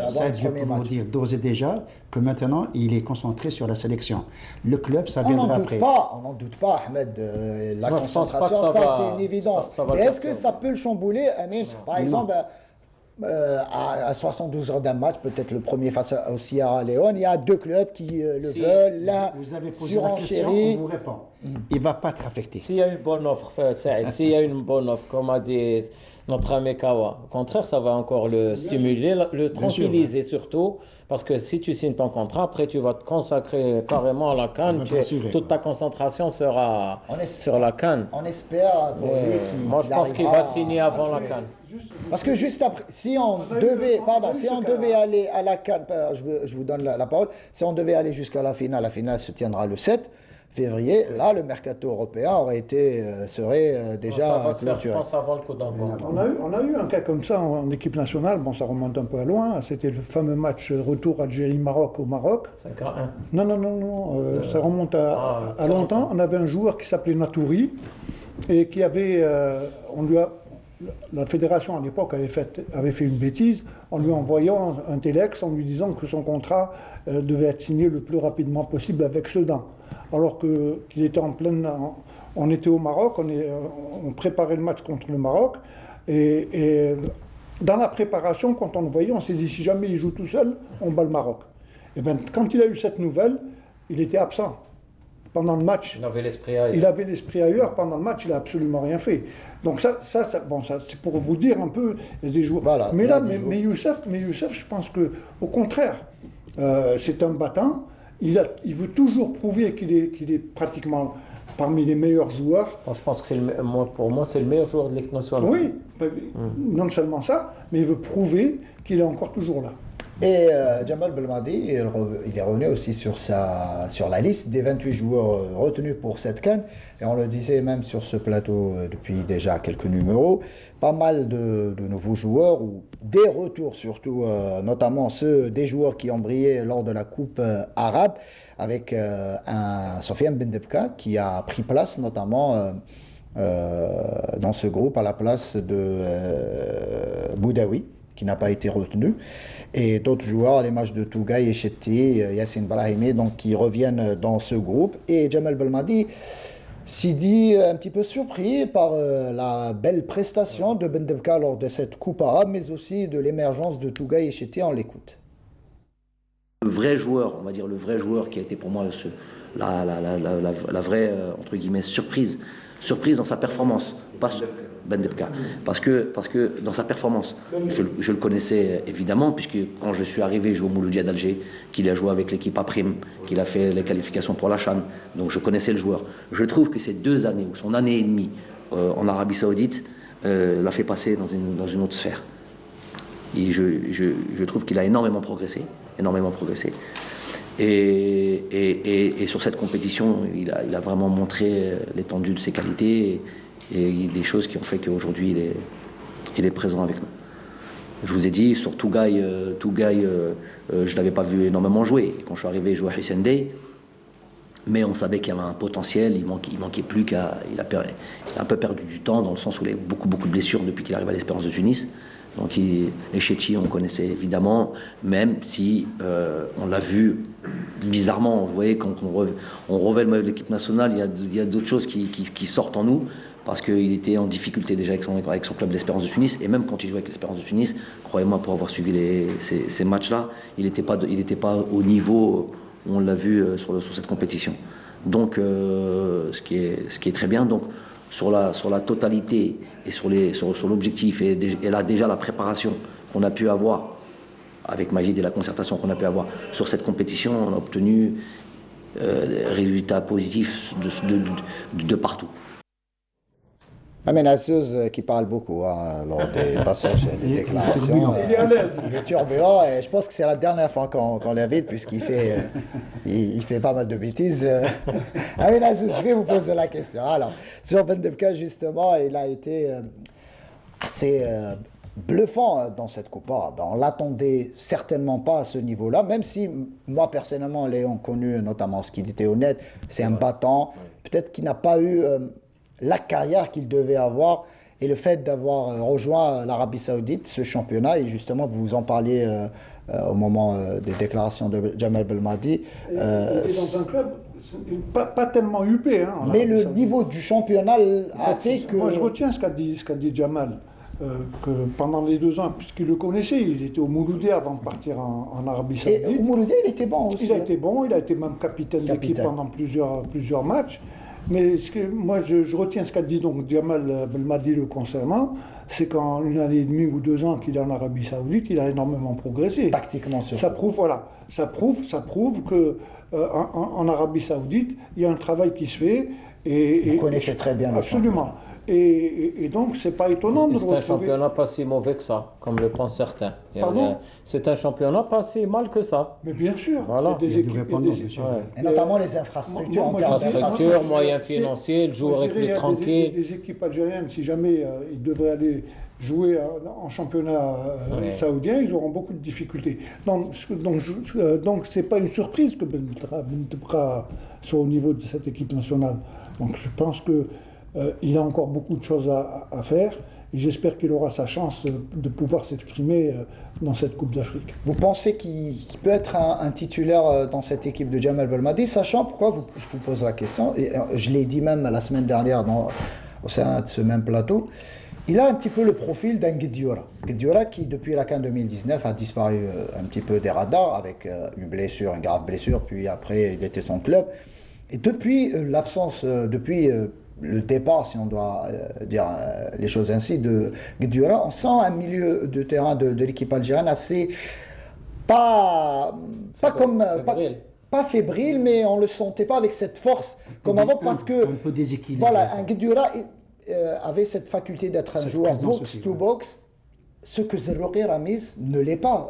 avant le premier match. Je peux vous dire d'ores et déjà que maintenant, il est concentré sur la sélection. Le club, ça viendra après. On n'en doute pas, Ahmed. La concentration, ça c'est une évidence. Mais est-ce que ça peut le chambouler, Amine? Par exemple, à 72 heures d'un match, peut-être le premier face au Sierra Leone, il y a deux clubs qui le veulent. L'un vous avez posé la question, on vous répond. il ne va pas être affecté. S'il y a une bonne offre, Saïd, s'il y a une bonne offre, comme a dit notre ami Kawa, au contraire, ça va encore le stimuler, le tranquilliser surtout, parce que si tu signes ton contrat, après tu vas te consacrer carrément à la CAN, toute ta concentration sera sur la CAN. On espère pour lui Moi, je pense qu'il va signer avant la CAN. Parce que juste après, si on devait aller à la CAN, je vous donne la parole, si on devait aller jusqu'à la finale se tiendra le 7 février, là, le mercato européen serait déjà ça va se faire, je clôturé. pense, avant le coup d'envoi. On a eu un cas comme ça en équipe nationale, bon ça remonte un peu à loin, c'était le fameux match retour Algérie-Maroc au Maroc. 5-1. Non, ça remonte à longtemps. On avait un joueur qui s'appelait Natouri et qui avait, la fédération à l'époque avait fait une bêtise en lui envoyant un téléx en lui disant que son contrat devait être signé le plus rapidement possible avec Sedan. Alors qu'il était on était au Maroc, on préparait le match contre le Maroc et dans la préparation, quand on le voyait, on s'est dit si jamais il joue tout seul, on bat le Maroc. Et bien quand il a eu cette nouvelle, il était absent. Pendant le match, il avait l'esprit ailleurs. Il avait l'esprit ailleurs. Pendant le match, il n'a absolument rien fait. Donc ça c'est pour vous dire un peu des joueurs. Voilà, mais Youssef, je pense que au contraire, c'est un battant. Il veut toujours prouver qu'il est pratiquement parmi les meilleurs joueurs. Je pense que pour moi, c'est le meilleur joueur de l'équipe nationale. Oui, non seulement ça, mais il veut prouver qu'il est encore toujours là. Et Jamal Belmadi, il est revenu aussi sur la liste des 28 joueurs retenus pour cette CAN. Et on le disait même sur ce plateau depuis déjà quelques numéros. Pas mal de nouveaux joueurs, ou des retours surtout, notamment des joueurs qui ont brillé lors de la Coupe arabe, avec un Sofiane Bendebka qui a pris place notamment dans ce groupe à la place de Boudaoui, qui n'a pas été retenu, et d'autres joueurs, les matchs de Tougaï et Chetti, Yassine Brahimi, donc qui reviennent dans ce groupe. Et Jamal Belmadi s'y dit un petit peu surpris par la belle prestation de Bendebka lors de cette Coupe arabe, mais aussi de l'émergence de Tougaï et Chetti. On l'écoute. Le vrai joueur, on va dire le vrai joueur qui a été pour moi la vraie, entre guillemets, surprise dans sa performance. Bendebka. Parce que dans sa performance, je le connaissais évidemment, puisque quand je suis arrivé, je jouais au Mouloudia d'Alger, qu'il a joué avec l'équipe A-Prime, qu'il a fait les qualifications pour la CHAN, donc je connaissais le joueur. Je trouve que ces 2 années, ou son année et demie en Arabie Saoudite, l'a fait passer dans une autre sphère. Et je trouve qu'il a énormément progressé. Et sur cette compétition, il a vraiment montré l'étendue de ses qualités et des choses qui ont fait qu'aujourd'hui il est présent avec nous. Je vous ai dit, sur Tougaï, je ne l'avais pas vu énormément jouer. Et quand je suis arrivé, je jouais à Hussein Dey, mais on savait qu'il y avait un potentiel, il manquait plus qu'à... Il a un peu perdu du temps, dans le sens où il a eu beaucoup de blessures depuis qu'il arrive à l'Espérance de Tunis. Donc Echechi, on connaissait évidemment, même si on l'a vu bizarrement. Vous voyez, quand on revêt le maillot de l'équipe nationale, il y a d'autres choses qui sortent en nous, parce qu'il était en difficulté déjà avec son club d'Espérance de Tunis. Et même quand il jouait avec l'Espérance de Tunis, croyez-moi, pour avoir suivi ces matchs-là, il n'était pas au niveau où on l'a vu sur cette compétition. Donc ce qui est très bien. Donc sur la totalité et sur l'objectif et là déjà la préparation qu'on a pu avoir avec Majid et la concertation qu'on a pu avoir sur cette compétition, on a obtenu résultats positifs de partout. Amin Assouz qui parle beaucoup lors des passages des déclarations. Il est à l'aise. Il est turbulent et je pense que c'est la dernière fois qu'on l'invite puisqu'il fait, il fait pas mal de bêtises. Amin Assouz, je vais vous poser la question. Alors, sur Bendebka, justement, il a été assez bluffant dans cette Coupe arabe. On ne l'attendait certainement pas à ce niveau-là, même si moi personnellement, l'ayant connu, notamment ce qu'il était honnête, c'est un battant, peut-être qu'il n'a pas eu la carrière qu'il devait avoir, et le fait d'avoir rejoint l'Arabie Saoudite, ce championnat, et justement vous en parliez au moment des déclarations de Jamal Belmadi. Il était dans un club pas tellement huppé. Mais le niveau du championnat a fait que... Moi je retiens ce qu'a dit Jamal, que pendant les 2 ans, puisqu'il le connaissait, il était au Mouloudia avant de partir en Arabie Saoudite. Et au Mouloudia, il était bon aussi. Il a été bon, il a été même capitaine d'équipe pendant plusieurs matchs. Mais moi, je retiens ce qu'a dit donc Jamal Belmadi le concernant, c'est qu'en une année et demie ou 2 ans qu'il est en Arabie Saoudite, il a énormément progressé. Tactiquement surtout. Ça prouve, voilà, ça prouve que en Arabie Saoudite, il y a un travail qui se fait. Vous connaissez très bien le championnat. Absolument. Et donc, c'est pas étonnant de C'est un championnat pas si mauvais que ça, comme le pensent certains. Pardon ? C'est un championnat pas si mal que ça. Mais bien sûr, Voilà. il y a des équipes. Et notamment les infrastructures en Moi, termes Infrastructures, moyens financiers, le joueur est plus tranquille. Des équipes algériennes, si jamais ils devraient aller jouer en championnat saoudien, ils auront beaucoup de difficultés. Donc c'est pas une surprise que Bentebra soit au niveau de cette équipe nationale. Donc je pense que il a encore beaucoup de choses à faire et j'espère qu'il aura sa chance de pouvoir s'exprimer dans cette Coupe d'Afrique. Vous pensez qu'il peut être un titulaire dans cette équipe de Jamal Belmadi, sachant pourquoi je vous pose la question, et je l'ai dit même la semaine dernière au sein de ce même plateau, il a un petit peu le profil d'un Guedioura. Guedioura qui, depuis la CAN 2019, a disparu un petit peu des radars avec une grave blessure, puis après il était son club. Et depuis l'absence, depuis le départ, si on doit dire les choses ainsi, de Guedioura, on sent un milieu de terrain de l'équipe algérienne assez pas fébrile, mais on ne le sentait pas avec cette force comme avant, parce que un peu déséquilibré. voilà, un Guedioura avait cette faculté d'être un joueur box-to-box, ce que Zerouki Ramiz ne l'est pas,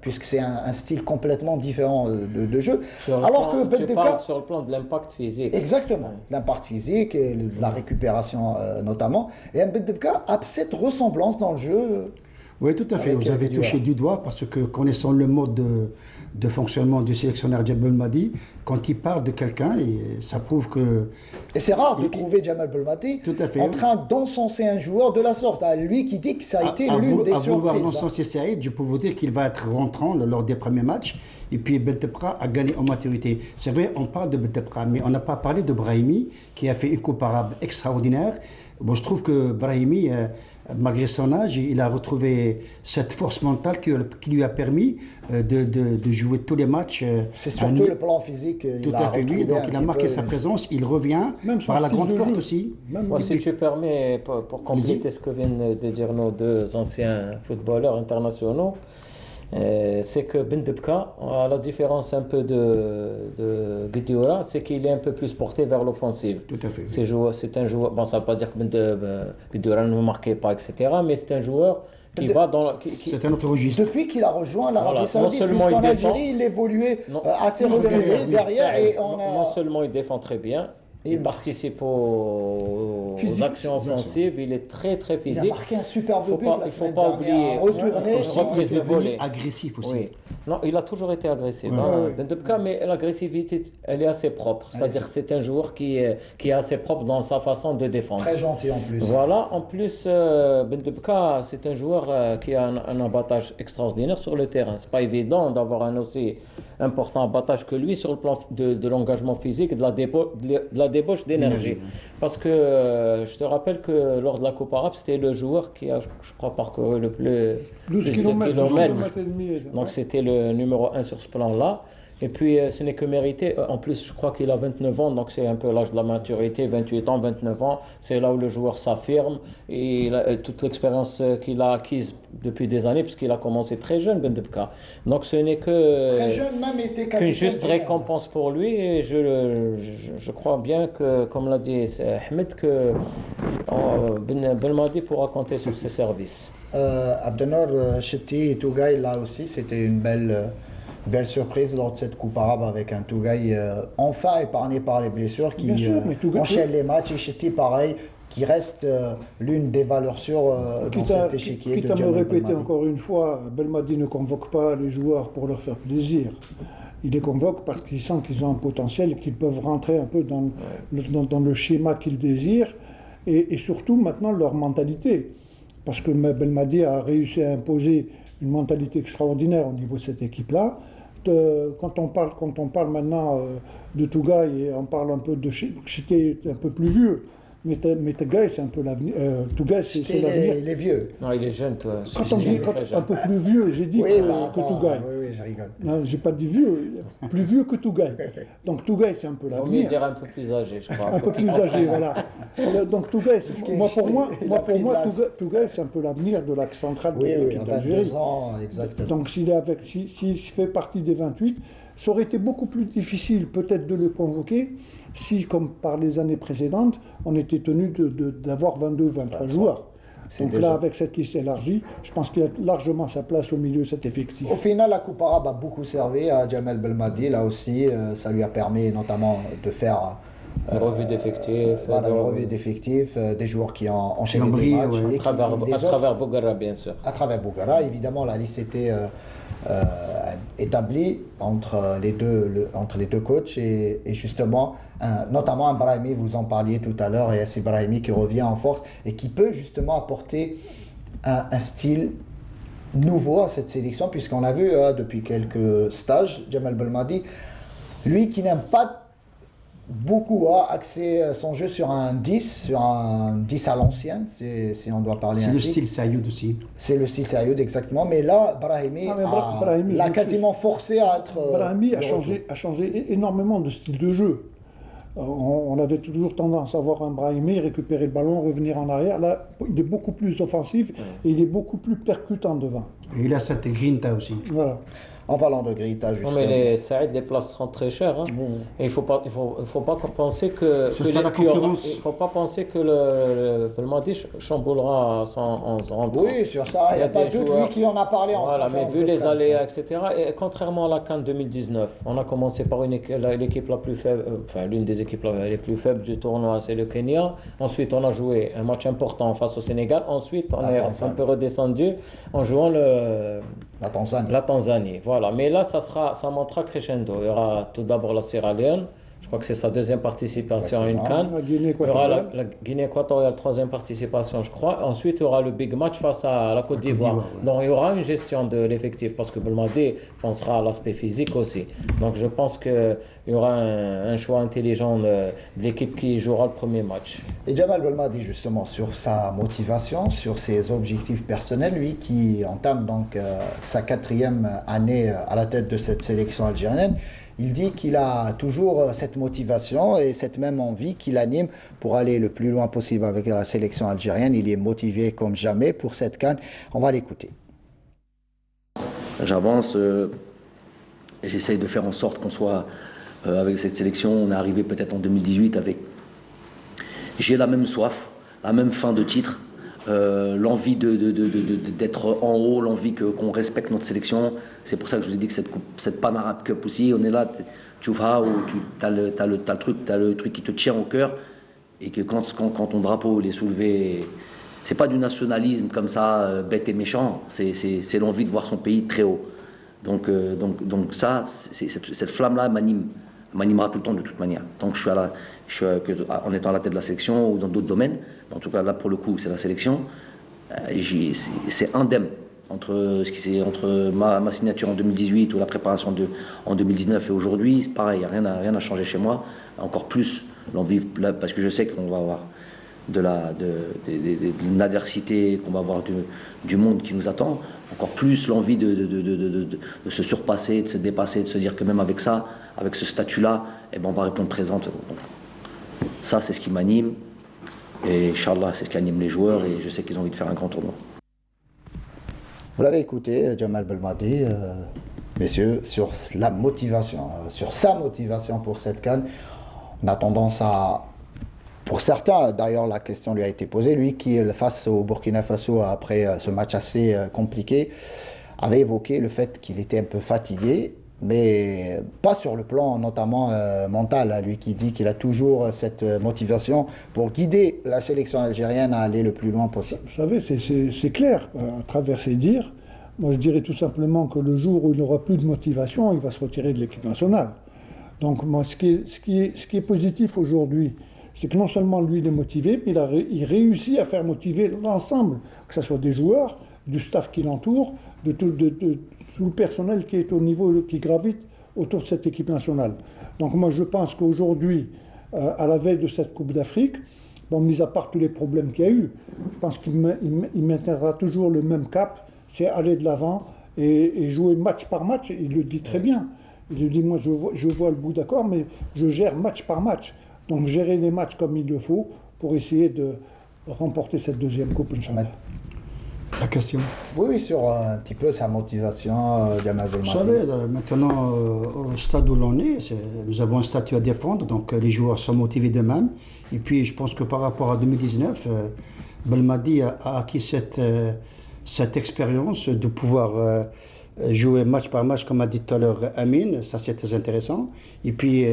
puisque c'est un style complètement différent de jeu. Alors que tu parles sur le plan de l'impact physique. Exactement, l'impact physique, et la récupération notamment. Et Bentebka a cette ressemblance dans le jeu. Oui, tout à fait. Vous avez touché du doigt, parce que connaissant le mode de fonctionnement du sélectionneur Jamal Belmadi, quand il parle de quelqu'un, ça prouve que... Et c'est rare de trouver Jamal Belmadi en train d'encenser un joueur de la sorte. Lui qui dit que ça a été l'une des surprises. À vouloir l'encenser Saïd, je peux vous dire qu'il va être rentrant lors des premiers matchs. Et puis Bentebra a gagné en maturité. C'est vrai, on parle de Bentebra, mais on n'a pas parlé de Brahimi, qui a fait une coupe arabe extraordinaire. Bon, je trouve que Brahimi, malgré son âge, il a retrouvé cette force mentale qui lui a permis de jouer tous les matchs. C'est surtout le plan physique. Tout à fait, lui. Donc il a marqué sa présence, il revient par la grande porte aussi. Moi, si tu permets, pour compléter ce que viennent de dire nos deux anciens footballeurs internationaux, c'est que Bentebka, à la différence un peu de Guedioura, c'est qu'il est un peu plus porté vers l'offensive. Tout à fait. C'est un joueur, bon, ça ne veut pas dire que Guedioura ne marquait pas, etc., mais c'est un joueur qui va dans... C'est un autre registre. Depuis qu'il a rejoint l'Arabie Saoudite, puisqu'en Algérie, il évoluait assez reculé derrière. Non seulement il défend très bien, il participe aux actions offensives, il est très très physique. Il a marqué un superbe but la semaine dernière. Il ne faut pas oublier reprise de volée. Agressif aussi. Oui. Non, il a toujours été agressif. Mais l'agressivité, elle est assez propre. C'est-à-dire que c'est un joueur qui est assez propre dans sa façon de défendre. Très gentil en plus. Voilà, en plus, Bentebka, c'est un joueur qui a un abattage extraordinaire sur le terrain. C'est pas évident d'avoir un aussi important abattage que lui sur le plan de l'engagement physique et de la débauche d'énergie. Parce que je te rappelle que lors de la Coupe arabe, c'était le joueur qui a, je crois, parcouru le plus 12 de kilomètres. Donc c'était le numéro 1 sur ce plan-là. Et puis ce n'est que mérité. En plus, je crois qu'il a 29 ans, donc c'est un peu l'âge de la maturité, 28 ans, 29 ans. C'est là où le joueur s'affirme. Et toute l'expérience qu'il a acquise depuis des années, puisqu'il a commencé très jeune, Bentebka. Donc ce n'est qu'une juste récompense pour lui. Et je crois bien que, comme l'a dit Ahmed, que Belmadi pourra compter sur ses services. Abdennour Chetti et Tougaï, là aussi, c'était une belle surprise lors de cette Coupe arabe avec un Tougaï enfin épargné par les blessures qui enchaîne les matchs, et Chetti pareil, qui reste l'une des valeurs sûres dans cet échiquier. Quitte à me répéter encore une fois, Belmadi ne convoque pas les joueurs pour leur faire plaisir. Il les convoque parce qu'il sent qu'ils ont un potentiel et qu'ils peuvent rentrer un peu dans le schéma qu'ils désirent, et surtout maintenant leur mentalité. Parce que Belmadi a réussi à imposer une mentalité extraordinaire au niveau de cette équipe-là. Quand on parle maintenant de Tougaï, et on parle un peu de Chetti un peu plus vieux, Mais Tougaï, c'est un peu l'avenir. Tougaï, c'est C'était l'avenir. les vieux. Non, il est jeune, toi. Quand on dit un peu plus vieux, j'ai dit que Tougaï. Oui, je rigole. Non, j'ai pas dit vieux, plus vieux que Tougaï. Donc Tougaï, c'est un peu Il vaut mieux l'avenir. dire un peu plus âgé, je crois. Un peu plus âgé, voilà. Donc Tougaï, pour moi, Tougaï, c'est un peu l'avenir de l'axe central de Oui, l'équipe d'Algérie. 22 ans, exactement. Donc s'il fait partie des 28, ça aurait été beaucoup plus difficile peut-être de le convoquer si, comme par les années précédentes, on était tenu d'avoir 22 ou 23 joueurs. Donc là, avec cette liste élargie, je pense qu'il a largement sa place au milieu de cet effectif. Au final, la Coupe arabe a beaucoup servi à Djamel Belmadi. Là aussi, ça lui a permis notamment de faire une revue d'effectifs. Voilà, une revue d'effectifs, des joueurs qui ont enchaîné des matchs. Ouais. À travers Bougara, bien sûr. À travers Bougara, évidemment, la liste était établie entre les deux coachs et justement, notamment Brahimi, vous en parliez tout à l'heure, et c'est Brahimi qui revient en force et qui peut justement apporter un style nouveau à cette sélection, puisqu'on a vu depuis quelques stages, Djamel Belmadi, lui qui n'aime pas beaucoup axer son jeu sur un 10 à l'ancienne, si on doit parler ainsi. C'est le style Sayoud aussi. C'est le style Sayoud, exactement. Mais là, Brahimi l'a quasiment forcé à être... Brahimi a changé énormément de style de jeu. On avait toujours tendance à voir un Brahimi récupérer le ballon, revenir en arrière. Là, il est beaucoup plus offensif et il est beaucoup plus percutant devant. Et il a cette grinta aussi. Voilà. En parlant de Grita, justement. Non, mais Saïd, les places seront très chères. Hein. Et il faut pas penser que il faut pas penser que le Belmadi chamboulera en rentrant. Oui, sur ça, il n'y a pas de lui qui en a parlé en Voilà, mais vu les aléas, etc. Et contrairement à la CAN 2019, on a commencé par l'équipe la plus faible, enfin l'une des équipes les plus faibles du tournoi, c'est le Kenya. Ensuite, on a joué un match important face au Sénégal. Ensuite, on est un peu redescendu en jouant la Tanzanie. Voilà. Mais là, ça montera crescendo. Il y aura tout d'abord la Sierra Leone. Je crois que c'est sa deuxième participation à une CAN. Il y aura la Guinée équatoriale, troisième participation, je crois. Ensuite, il y aura le big match face à la Côte d'Ivoire. Donc, il y aura une gestion de l'effectif parce que Belmadi pensera à l'aspect physique aussi. Donc, je pense qu'il y aura un choix intelligent de l'équipe qui jouera le premier match. Et Djamel Belmadi, justement, sur sa motivation, sur ses objectifs personnels, lui qui entame donc sa 4e année à la tête de cette sélection algérienne, il dit qu'il a toujours cette motivation et cette même envie qui l'anime pour aller le plus loin possible avec la sélection algérienne. Il est motivé comme jamais pour cette CAN. On va l'écouter. J'avance et j'essaye de faire en sorte qu'on soit avec cette sélection. On est arrivé peut-être en 2018 avec... J'ai la même soif, la même faim de titre. L'envie d'être en haut, l'envie qu'on respecte notre sélection. C'est pour ça que je vous ai dit que cette Pan Arab Cup aussi, on est là, tu vois, où tu as le truc qui te tient au cœur, et que quand ton drapeau est soulevé, c'est pas du nationalisme comme ça, bête et méchant, c'est l'envie de voir son pays très haut. Donc ça, cette flamme-là m'animera tout le temps de toute manière. Tant que en étant à la tête de la sélection ou dans d'autres domaines, en tout cas là pour le coup c'est la sélection, c'est indemne entre ma signature en 2018 ou la préparation en 2019 et aujourd'hui. C'est pareil, rien n'a changé chez moi. Encore plus l'envie, parce que je sais qu'on va avoir de l'adversité, qu'on va avoir du monde qui nous attend. Encore plus l'envie de se surpasser, de se dépasser, de se dire que même avec ça, avec ce statut-là, eh ben on va répondre présente. Ça, c'est ce qui m'anime. Et Inch'Allah, c'est ce qui anime les joueurs. Et je sais qu'ils ont envie de faire un grand tournoi. Vous l'avez écouté, Djamel Belmadi, messieurs, sur la motivation, sur sa motivation pour cette CAN. On a tendance à... Pour certains, d'ailleurs, la question lui a été posée. Lui qui, face au Burkina Faso, après ce match assez compliqué, avait évoqué le fait qu'il était un peu fatigué, mais pas sur le plan notamment mental. Lui qui dit qu'il a toujours cette motivation pour guider la sélection algérienne à aller le plus loin possible. Vous savez, c'est clair, à travers ses dires. Moi, je dirais tout simplement que le jour où il n'aura plus de motivation, il va se retirer de l'équipe nationale. Donc, moi, ce qui est positif aujourd'hui, c'est que non seulement lui, il est motivé, mais il réussit à faire motiver l'ensemble, que ce soit des joueurs, du staff qui l'entoure, de tout le personnel qui est au niveau, qui gravite autour de cette équipe nationale. Donc moi, je pense qu'aujourd'hui, à la veille de cette Coupe d'Afrique, Bon, mis à part tous les problèmes qu'il y a eu, je pense qu'il maintiendra toujours le même cap, c'est aller de l'avant et jouer match par match. Il le dit très bien. Il le dit, moi je vois le bout d'accord, mais je gère match par match. Donc gérer les matchs comme il le faut pour essayer de remporter cette deuxième coupe, Inch'Allah. La question. Oui, sur un petit peu sa motivation, Jamal Vous Belmadi. savez, maintenant, au stade où l'on est, nous avons un statut à défendre, donc les joueurs sont motivés d'eux-mêmes. Et puis, je pense que par rapport à 2019, Belmadi a acquis cette expérience de pouvoir jouer match par match, comme a dit tout à l'heure Amine. Ça, c'est très intéressant. Et puis,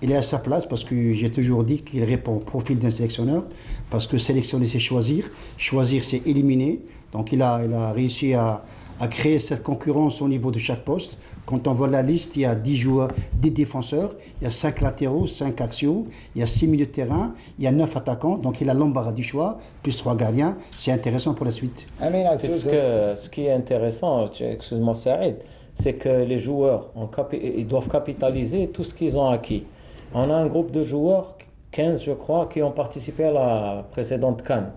il est à sa place parce que j'ai toujours dit qu'il répond au profil d'un sélectionneur. Parce que sélectionner, c'est choisir. Choisir, c'est éliminer. Donc, il a réussi à créer cette concurrence au niveau de chaque poste. Quand on voit la liste, il y a 10 joueurs, 10 défenseurs, il y a 5 latéraux, 5 axiaux, il y a 6 milieux de terrain, il y a 9 attaquants, donc il a l'embarras du choix, plus 3 gardiens. C'est intéressant pour la suite. Amine Azouz, Ce qui est intéressant, excuse-moi Saïd, c'est que les joueurs ils doivent capitaliser tout ce qu'ils ont acquis. On a un groupe de joueurs, 15 je crois, qui ont participé à la précédente CAN.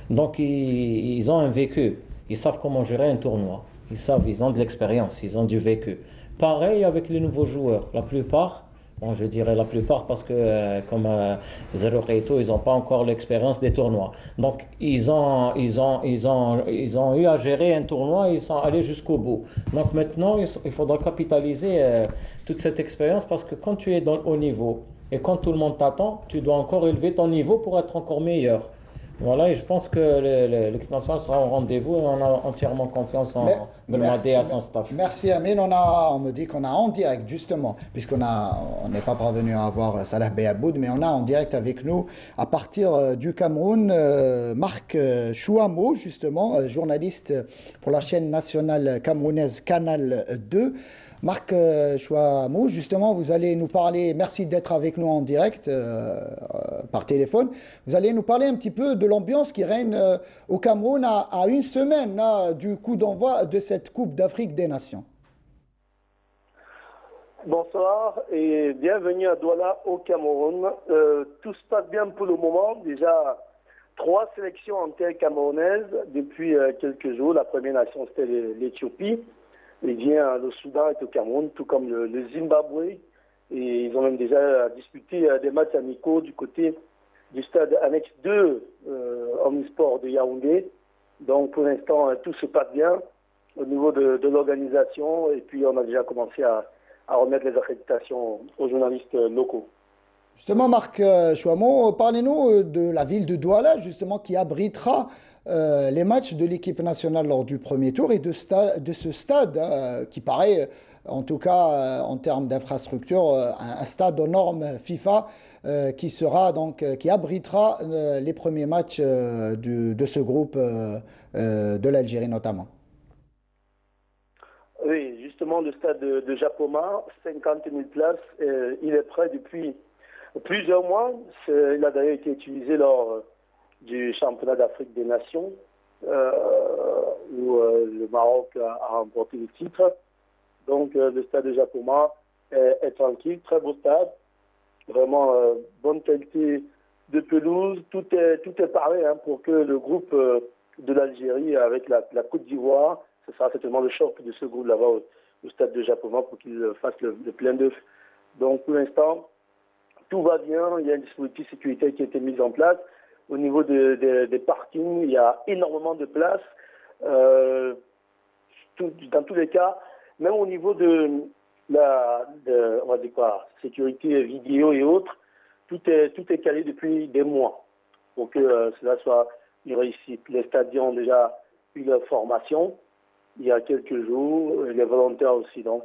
Donc ils ont un vécu, ils savent comment gérer un tournoi, ils ont de l'expérience, ils ont du vécu. Pareil avec les nouveaux joueurs, la plupart, bon, je dirais la plupart parce que comme Zero Reito, ils n'ont pas encore l'expérience des tournois. Donc ils ont eu à gérer un tournoi, ils sont allés jusqu'au bout. Donc maintenant, il faudra capitaliser toute cette expérience parce que quand tu es dans le haut niveau et quand tout le monde t'attend, tu dois encore élever ton niveau pour être encore meilleur. Voilà, et je pense que l'équipe nationale sera au rendez-vous et on a entièrement confiance en Belmadi et à son staff. Merci Amine, on me dit qu'on a en direct justement, puisqu'on n'est pas parvenu à avoir Salah Beaboud, mais on a en direct avec nous à partir du Cameroun Marc Chouamo, justement, journaliste pour la chaîne nationale camerounaise Canal 2. Marc Chouamou, justement, vous allez nous parler, merci d'être avec nous en direct par téléphone, vous allez nous parler un petit peu de l'ambiance qui règne au Cameroun à une semaine du coup d'envoi de cette Coupe d'Afrique des Nations. Bonsoir et bienvenue à Douala au Cameroun. Tout se passe bien pour le moment. Déjà 3 sélections en terre camerounaise depuis quelques jours. La première nation c'était l'Éthiopie. Il vient le Soudan est au Cameroun, tout comme le Zimbabwe. Et ils ont même déjà disputé des matchs amicaux du côté du stade annexe 2 Omnisport de Yaoundé. Donc pour l'instant, tout se passe bien au niveau de l'organisation. Et puis on a déjà commencé à remettre les accréditations aux journalistes locaux. Justement, Marc Chouamou, parlez-nous de la ville de Douala, justement, qui abritera les matchs de l'équipe nationale lors du premier tour et de ce stade qui paraît, en tout cas en termes d'infrastructure, un stade aux normes FIFA qui abritera les premiers matchs de ce groupe de l'Algérie notamment. Oui, justement, le stade de Japoma, 50 000 places, il est prêt depuis plusieurs mois. Il a d'ailleurs été utilisé lors du championnat d'Afrique des Nations, où le Maroc a remporté le titre. Donc le stade de Japoma est tranquille, très beau stade, vraiment bonne qualité de pelouse. Tout est paré pour que le groupe de l'Algérie avec la Côte d'Ivoire, ce sera certainement le choc de ce groupe là-bas au stade de Japoma pour qu'il fasse le plein d'œufs. Donc pour l'instant, tout va bien, il y a un dispositif sécuritaire qui a été mis en place. Au niveau des parkings, il y a énormément de places. Dans tous les cas, même au niveau de on va dire quoi, sécurité vidéo et autres, tout est calé depuis des mois pour que cela soit une réussite. Les stadions ont déjà eu leur formation il y a quelques jours, les volontaires aussi. Donc,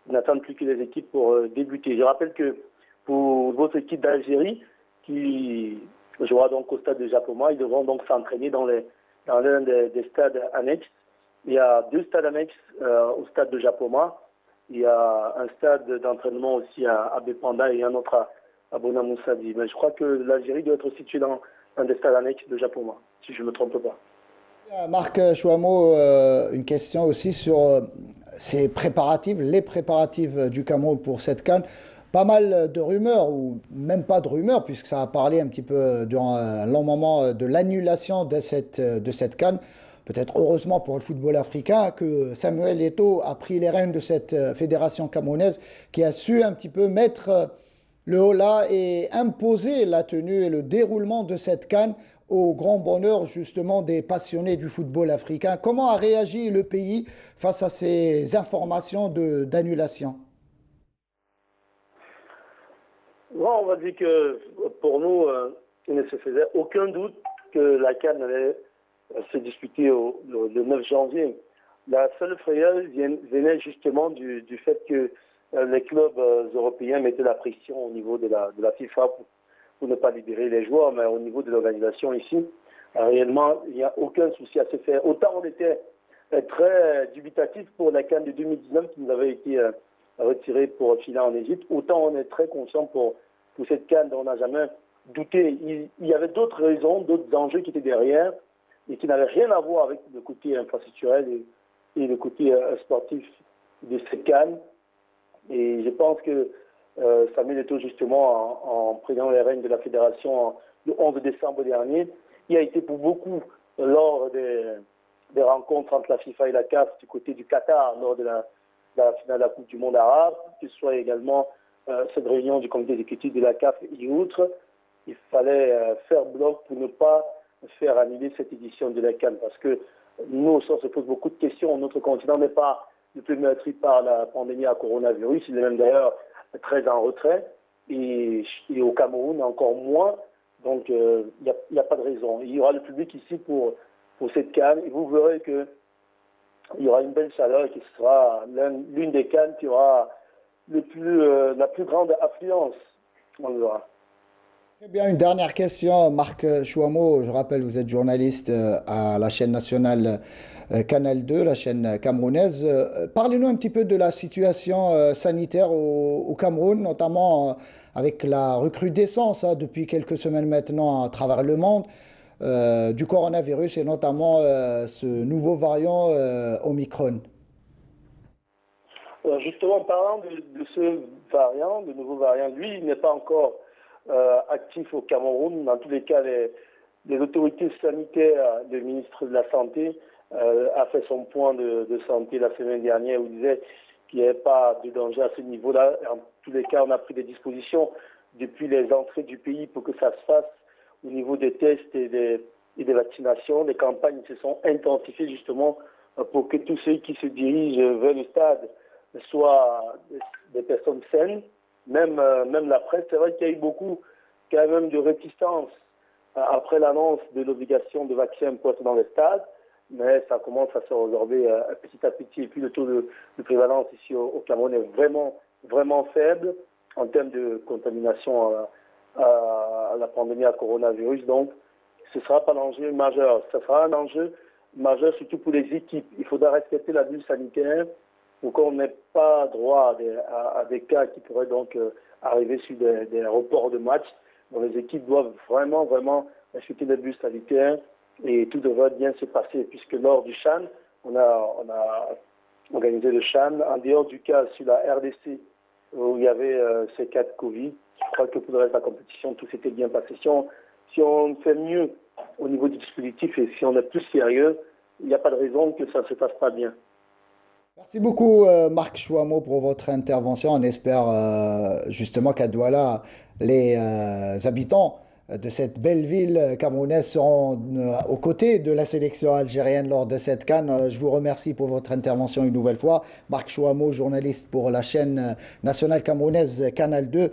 ils n'attendent plus que les équipes pour débuter. Je rappelle que pour votre équipe d'Algérie, qui jouera donc au stade de Japoma, ils devront donc s'entraîner dans l'un des stades annexes. Il y a 2 stades annexes au stade de Japoma. Il y a un stade d'entraînement aussi à Bepanda et un autre à Bona Moussadi. Mais je crois que l'Algérie doit être située dans un des stades annexes de Japoma, si je ne me trompe pas. Marc Chouamou, une question aussi sur les préparatifs du Cameroun pour cette CAN. pas mal de rumeurs, ou même pas de rumeurs, puisque ça a parlé un petit peu durant un long moment de l'annulation de cette CAN. Peut-être heureusement pour le football africain que Samuel Eto'o a pris les rênes de cette fédération camerounaise qui a su un petit peu mettre le holà et imposer la tenue et le déroulement de cette CAN au grand bonheur justement des passionnés du football africain. Comment a réagi le pays face à ces informations d'annulation? Bon, on va dire que pour nous, il ne se faisait aucun doute que la CAN allait se disputer le 9 janvier. La seule frayeur venait justement du fait que les clubs européens mettaient la pression au niveau de la FIFA pour ne pas libérer les joueurs, mais au niveau de l'organisation ici, réellement, il n'y a aucun souci à se faire. Autant on était très dubitatif pour la CAN de 2019 qui nous avait été retirée pour filer en Égypte, autant on est très conscient pour cette CAN dont on n'a jamais douté. Il y avait d'autres raisons, d'autres enjeux qui étaient derrière et qui n'avaient rien à voir avec le côté infrastructurel et le côté sportif de cette CAN. Et je pense que Samuel Eto'o, justement, en prenant les rênes de la fédération le 11 décembre dernier, il a été pour beaucoup, lors des rencontres entre la FIFA et la CAF du côté du Qatar, lors de la finale de la Coupe du Monde arabe, que ce soit également cette réunion du comité exécutif de la CAF et autres, il fallait faire bloc pour ne pas faire annuler cette édition de la CAN. Parce que nous, on se pose beaucoup de questions. Notre continent n'est pas le plus meurtri par la pandémie à coronavirus. Il est même d'ailleurs très en retrait. Et au Cameroun, encore moins. Donc, il n'y a pas de raison. Il y aura le public ici pour cette CAN. Et vous verrez qu'il y aura une belle chaleur et qui sera l'une des CAN qui aura la plus grande affluence. On le verra. Très bien, une dernière question, Marc Chouamau. Je rappelle, vous êtes journaliste à la chaîne nationale Canal 2, la chaîne camerounaise. Parlez-nous un petit peu de la situation sanitaire au Cameroun, notamment avec la recrudescence depuis quelques semaines maintenant à travers le monde du coronavirus et notamment ce nouveau variant Omicron. Justement, en parlant de ce variant, le nouveau variant, lui, il n'est pas encore actif au Cameroun. Dans tous les cas, les autorités sanitaires, le ministre de la Santé a fait son point de santé la semaine dernière où il disait qu'il n'y avait pas de danger à ce niveau-là. En tous les cas, on a pris des dispositions depuis les entrées du pays pour que ça se fasse au niveau des tests et des vaccinations. Les campagnes se sont intensifiées justement pour que tous ceux qui se dirigent vers le stade soient des personnes saines. Même la presse, c'est vrai qu'il y a eu beaucoup quand même de réticence après l'annonce de l'obligation de vaccin pour être dans les stades, mais ça commence à se résorber petit à petit. Et puis le taux de prévalence ici au Cameroun est vraiment, vraiment faible en termes de contamination à la pandémie à coronavirus. Donc, ce ne sera pas l'enjeu majeur. Ce sera un enjeu majeur surtout pour les équipes. Il faudra respecter la bulle sanitaire pour qu'on n'ait pas droit à des cas qui pourraient donc arriver sur des reports de matchs. Donc les équipes doivent vraiment, vraiment respecter les bulles sanitaires et tout devrait bien se passer puisque lors du CHAN, on a organisé le CHAN en dehors du cas sur la RDC où il y avait ces cas de Covid. Je crois que pour le reste de la compétition, tout s'était bien passé. Si on fait mieux au niveau du dispositif et si on est plus sérieux, il n'y a pas de raison que ça ne se passe pas bien. Merci beaucoup Marc Chouamau pour votre intervention. On espère justement qu'à Douala, les habitants de cette belle ville camerounaise seront aux côtés de la sélection algérienne lors de cette CAN. Je vous remercie pour votre intervention une nouvelle fois. Marc Chouamau, journaliste pour la chaîne nationale camerounaise Canal 2.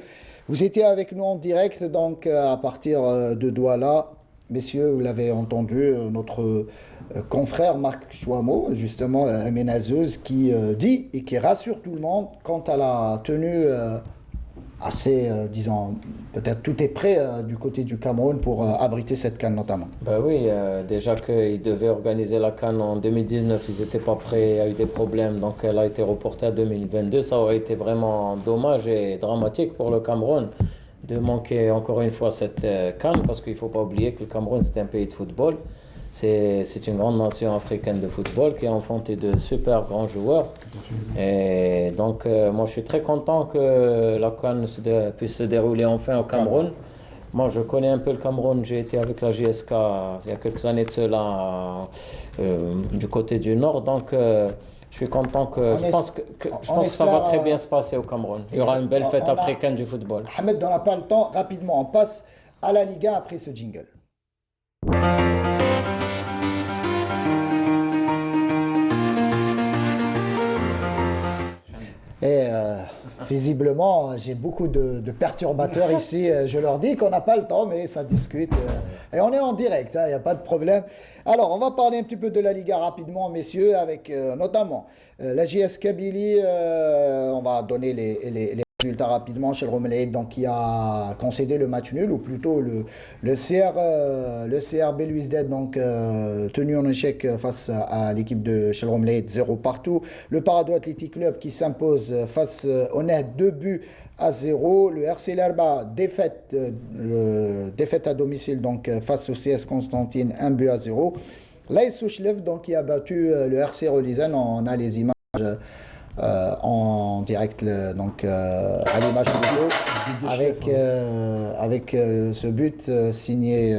Vous étiez avec nous en direct donc à partir de Douala. Messieurs, vous l'avez entendu, notre confrère Marc Chouamau, justement ménageuse, qui dit et qui rassure tout le monde quant à la tenue assez, disons, peut-être tout est prêt du côté du Cameroun pour abriter cette CAN notamment. Ben oui, déjà qu'ils devaient organiser la CAN en 2019, ils n'étaient pas prêts, il y a eu des problèmes, donc elle a été reportée à 2022. Ça aurait été vraiment dommage et dramatique pour le Cameroun de manquer encore une fois cette CAN, parce qu'il ne faut pas oublier que le Cameroun c'est un pays de football. c'est une grande nation africaine de football qui a enfanté de super grands joueurs. Et donc, moi, je suis très content que la CAN puisse se dérouler enfin au Cameroun. Moi, je connais un peu le Cameroun. J'ai été avec la JSK il y a quelques années de cela du côté du nord. Donc, je suis content que je pense que ça va très bien se passer au Cameroun. Il y aura une belle fête africaine du football. Ahmed, on n'a pas le temps. Rapidement, on passe à la Liga après ce jingle. Et visiblement, j'ai beaucoup de perturbateurs ici. Je leur dis qu'on n'a pas le temps, mais ça discute. Et on est en direct, il n'y a pas de problème. Alors, on va parler un petit peu de la Liga rapidement, messieurs, avec notamment la JS Kabylie. On va donner les résultats rapidement chez le Romelade, donc qui a concédé le match nul, ou plutôt le CR Belouizdad, donc tenu en échec face à l'équipe de Shell Romelade, 0 partout. Le Parado Athletic Club qui s'impose face au Net, 2-0. Le RC Lerba défaite à domicile donc face au CS Constantine, 1-0. L'AS Souchlev donc qui a battu le RC Relizane. On a les images en direct donc à l'image avec ce but signé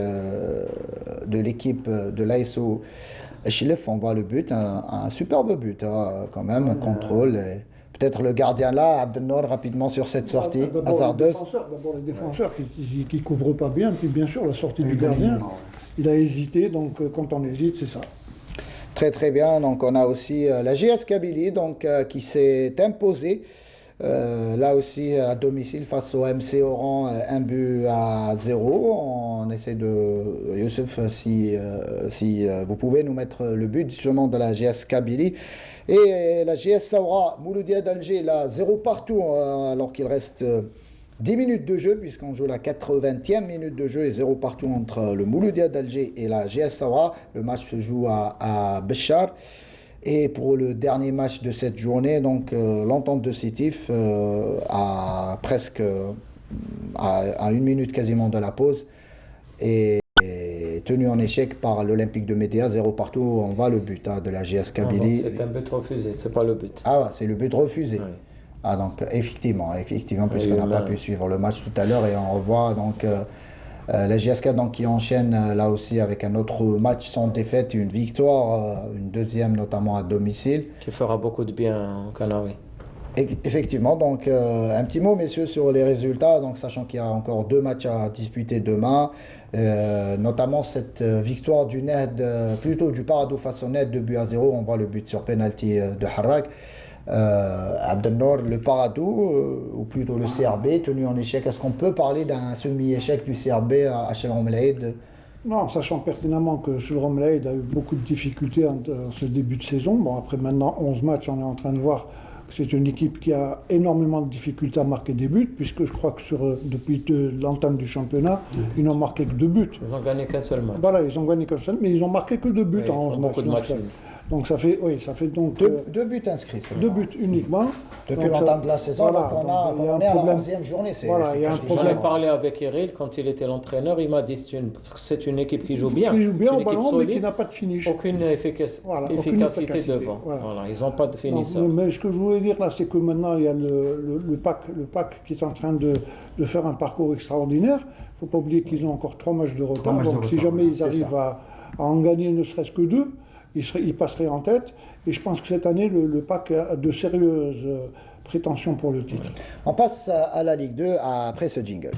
de l'équipe de l'ASO Chilef. On voit le but, un superbe but quand même, un contrôle. Peut-être le gardien là, Abdelnour, rapidement sur cette sortie hasardeuse. D'abord les défenseurs qui ne couvrent pas bien, puis bien sûr la sortie du gardien. Il a hésité, donc quand on hésite, c'est ça. Très très bien, donc on a aussi la JS Kabylie donc, qui s'est imposée là aussi à domicile face au MC Oran, 1-0. On essaie de, Youssef, si vous pouvez nous mettre le but justement de la JS Kabylie. Et la JS Saoura Mouloudia d'Alger, là, 0 partout alors qu'il reste 10 minutes de jeu, puisqu'on joue la 80e minute de jeu et 0 partout entre le Mouloudia d'Alger et la JS Saoura. Le match se joue à Béchar. Et pour le dernier match de cette journée, donc l'entente de Sétif à presque à 1 minute quasiment de la pause est tenu en échec par l'Olympique de Médéa, 0 partout. On voit le but de la JS Kabylie. C'est un but refusé, c'est pas le but. Ah ouais, c'est le but refusé. Oui. Ah donc effectivement, puisqu'on n'a pas pu suivre le match tout à l'heure, et on revoit donc la JSK donc, qui enchaîne là aussi avec un autre match sans défaite, une victoire, une deuxième notamment à domicile. Qui fera beaucoup de bien aux Canaries. Effectivement, donc un petit mot messieurs sur les résultats, donc sachant qu'il y a encore 2 matchs à disputer demain, notamment cette victoire du NED, plutôt du Parado face au NED, 2-0. On voit le but sur penalty de Harrak. Abdelnour, le Parado, ou plutôt le CRB, tenu en échec. Est-ce qu'on peut parler d'un semi-échec du CRB à Shell Romelade? Non, sachant pertinemment que Shell Romelade a eu beaucoup de difficultés en ce début de saison. Bon, après maintenant 11 matchs, on est en train de voir que c'est une équipe qui a énormément de difficultés à marquer des buts, puisque je crois que depuis l'entame du championnat, ils n'ont marqué que 2 buts. Ils n'ont gagné qu'un seul match. Voilà, ils ont gagné qu'un seul, mais ils n'ont marqué que 2 buts en 11 matchs. Beaucoup de matchs. Donc ça fait donc 2 buts inscrits. 2 buts uniquement. Depuis l'entame de la saison, voilà, donc on est à la 11e journée. Voilà, il y a un problème. J'en ai parlé avec Eril quand il était l'entraîneur. Il m'a dit que c'est une équipe qui joue bien. Qui joue bien au ballon, solide, mais qui n'a pas de finish. Aucune efficacité devant. Voilà, ils n'ont pas de finisseur. Mais ce que je voulais dire là, c'est que maintenant il y a le PAC qui est en train de faire un parcours extraordinaire. Il ne faut pas oublier qu'ils ont encore 3 matchs de retard. Donc si jamais ils arrivent à en gagner ne serait-ce que 2, ils passeraient en tête. Et je pense que cette année, le PAC a de sérieuses prétentions pour le titre. On passe à la Ligue 2 après ce jingle.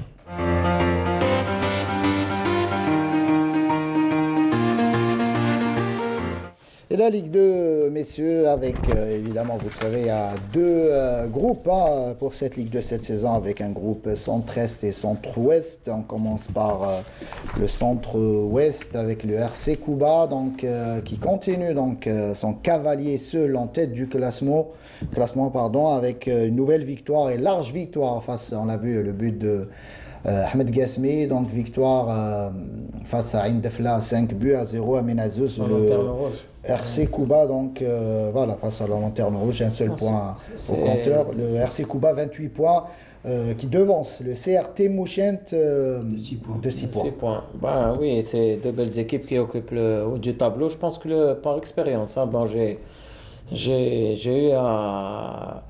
Et la Ligue 2, messieurs, avec évidemment, vous le savez, il y a 2 groupes pour cette Ligue 2 cette saison, avec un groupe centre-est et centre-ouest. On commence par le centre-ouest avec le RC Kuba, donc, qui continue donc, son cavalier seul en tête du classement avec une nouvelle victoire et large victoire face, on l'a vu, le but de Ahmed Gasmi, donc victoire face à Indefla, 5-0 à Menazouz, le RC Kuba, donc voilà, face à la Lanterne Rouge, un seul point au compteur. Le RC Kuba, 28 points. qui devance le CRT Mouchent De 6 points. de 6 points. 6 points. Ben oui, c'est deux belles équipes qui occupent le haut du tableau. Je pense que par expérience, hein, bon, j'ai eu à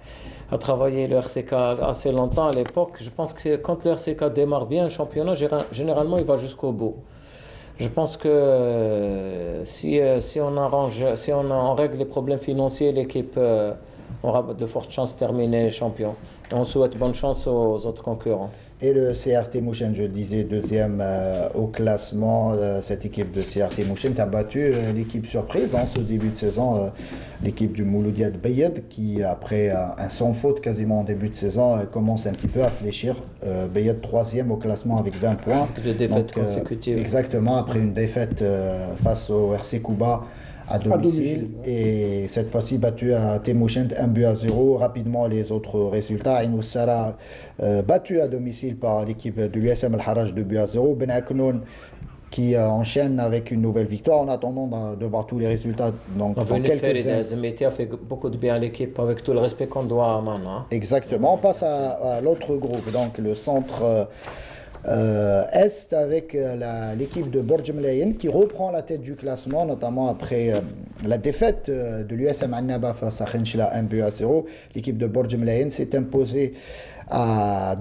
travailler le RCK assez longtemps à l'époque. Je pense que quand le RCK démarre bien un championnat, généralement il va jusqu'au bout. Je pense que si on règle les problèmes financiers, l'équipe aura de fortes chances de terminer champion. Et on souhaite bonne chance aux autres concurrents. Et le CRT Mouchent, je le disais, deuxième au classement. Cette équipe de CRT Mouchent a battu l'équipe surprise en ce début de saison, l'équipe du Mouloudia de Bayed, qui après un sans faute quasiment en début de saison commence un petit peu à fléchir. Bayed troisième au classement avec 20 points. Avec deux défaites consécutives. Exactement, après une défaite face au RC Kuba à domicile. Et cette fois-ci battu à Temouchent 1-0. Rapidement les autres résultats. Ain Oussara battu à domicile par l'équipe de l'USM Al-Haraj 2-0. Ben Aknoun qui enchaîne avec une nouvelle victoire en attendant de voir tous les résultats. Donc, On venait de faire Zmetia a fait beaucoup de bien à l'équipe avec tout le respect qu'on doit à Man. Hein. Exactement. On passe à l'autre groupe, donc le centre Est avec l'équipe de Borj Mlayen qui reprend la tête du classement, notamment après la défaite de l'USM Annaba face à Khenchela 1-0. L'équipe de Borj Mlayen s'est imposée à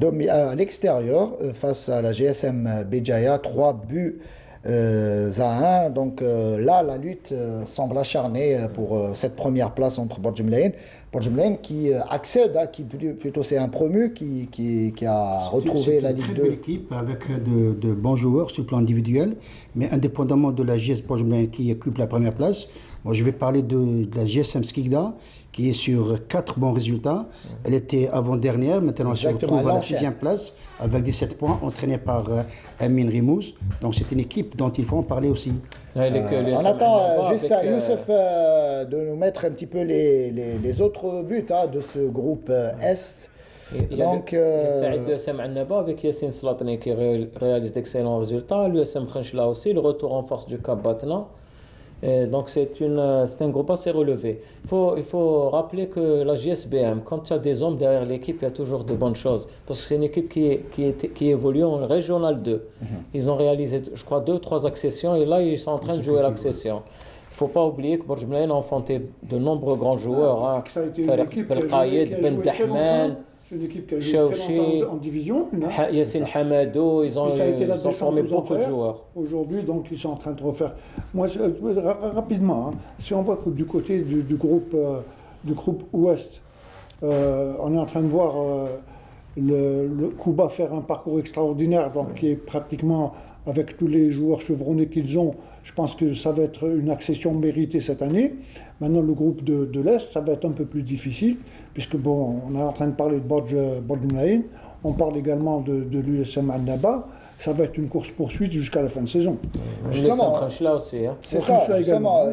l'extérieur face à la GSM Béjaïa, 3-1. Donc là, la lutte semble acharnée pour cette première place entre Borj Mlayen. Borj Mlayen qui accède, qui plutôt c'est un promu qui a retrouvé la Ligue 2. C'est une très belle équipe avec de bons joueurs sur le plan individuel, mais indépendamment de la GS Borj Mlayen qui occupe la première place, moi je vais parler de la GSM Skikda qui est sur 4 bons résultats. Elle était avant-dernière, maintenant elle se retrouve à la 6e place avec 17 points, entraînée par Amin Rimous. Donc c'est une équipe dont il faut en parler aussi. On attend juste à Youssef de nous mettre un petit peu les autres buts de ce groupe Est. Donc, Saïd l'USM Annaba avec Yassine Slatni qui réalise d'excellents résultats. L'USM Khenchela aussi, le retour en force du Cap Batna. Et donc c'est un groupe assez relevé. Il faut rappeler que la JSBM, quand il y a des hommes derrière l'équipe, il y a toujours de bonnes choses. Parce que c'est une équipe qui évolue en Régional 2. Ils ont réalisé, je crois, 2-3 accessions et là ils sont en train de jouer l'accession. Il ne faut pas oublier que Borj Mlayen a enfanté de nombreux grands joueurs. Farid Belqaïd, Ben Dahman, c'est une équipe qui a joué très longtemps en division. Yassine Hamadou, ils ont formé beaucoup de joueurs. Aujourd'hui, donc, ils sont en train de refaire. Moi, rapidement, si on voit que du côté du groupe Ouest, on est en train de voir le Kuba faire un parcours extraordinaire, donc, qui est pratiquement, avec tous les joueurs chevronnés qu'ils ont, je pense que ça va être une accession méritée cette année. Maintenant, le groupe de l'Est, ça va être un peu plus difficile, puisque bon, on est en train de parler de Borj Mlayen, on parle également de l'USM Annaba. Ça va être une course-poursuite jusqu'à la fin de saison. Justement, Khenchela aussi. Hein. C'est ça, justement,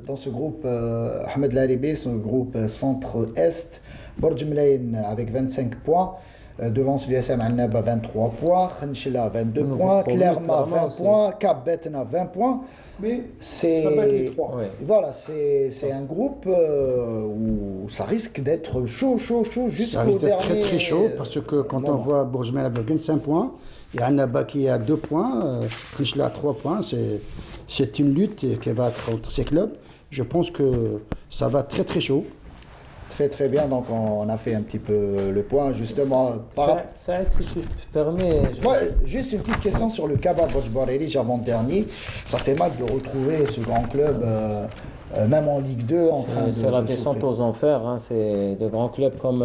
dans ce groupe, Ahmed Laribé, ce groupe centre-est, Borj Mlayen avec 25 points. Devance l'USM Annaba 23 points, Khenchela 22 points, Tlerma 20 points, Cap Betna 20 points. Mais ça va être les 3. Ouais. Voilà, c'est un groupe où ça risque d'être chaud jusqu'au dernier. Ça risque d'être très très chaud parce que quand on voit Borj Mlayen avec 25 points, et Annaba qui est à 2 points, Khenchela à 3 points, c'est une lutte qui va être entre ces clubs. Je pense que ça va très très chaud. Très bien, donc on a fait un petit peu le point justement. Saïd, si tu te permets. Juste une petite question sur le Kaba Borj Boreli, avant-dernier. Ça fait mal de retrouver ce grand club, même en Ligue 2, en train de. C'est la descente aux enfers, hein. C'est de grands clubs comme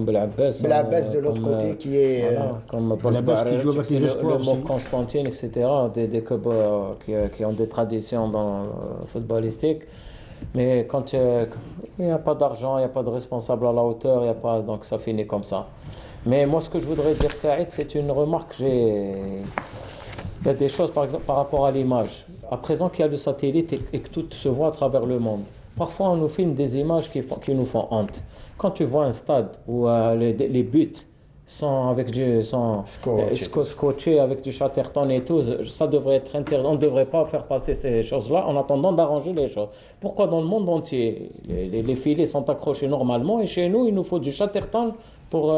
Belabbès. Belabbès de l'autre côté qui est. Comme Belabbès qui joue avec les espoirs. Le Mok Constantine, etc. Des clubs qui ont des traditions dans le footballistique. Mais quand il n'y a pas d'argent, il n'y a pas de responsable à la hauteur, donc ça finit comme ça. Mais moi, ce que je voudrais dire, Saïd, c'est une remarque. Il y a des choses, par exemple, par rapport à l'image. À présent qu'il y a le satellite et que tout se voit à travers le monde, parfois on nous filme des images qui nous font honte. Quand tu vois un stade où les buts sont scotchés avec du Chatterton et tout, ça devrait être interdit. On ne devrait pas faire passer ces choses-là en attendant d'arranger les choses. Pourquoi dans le monde entier, les filets sont accrochés normalement et chez nous, il nous faut du Chatterton pour...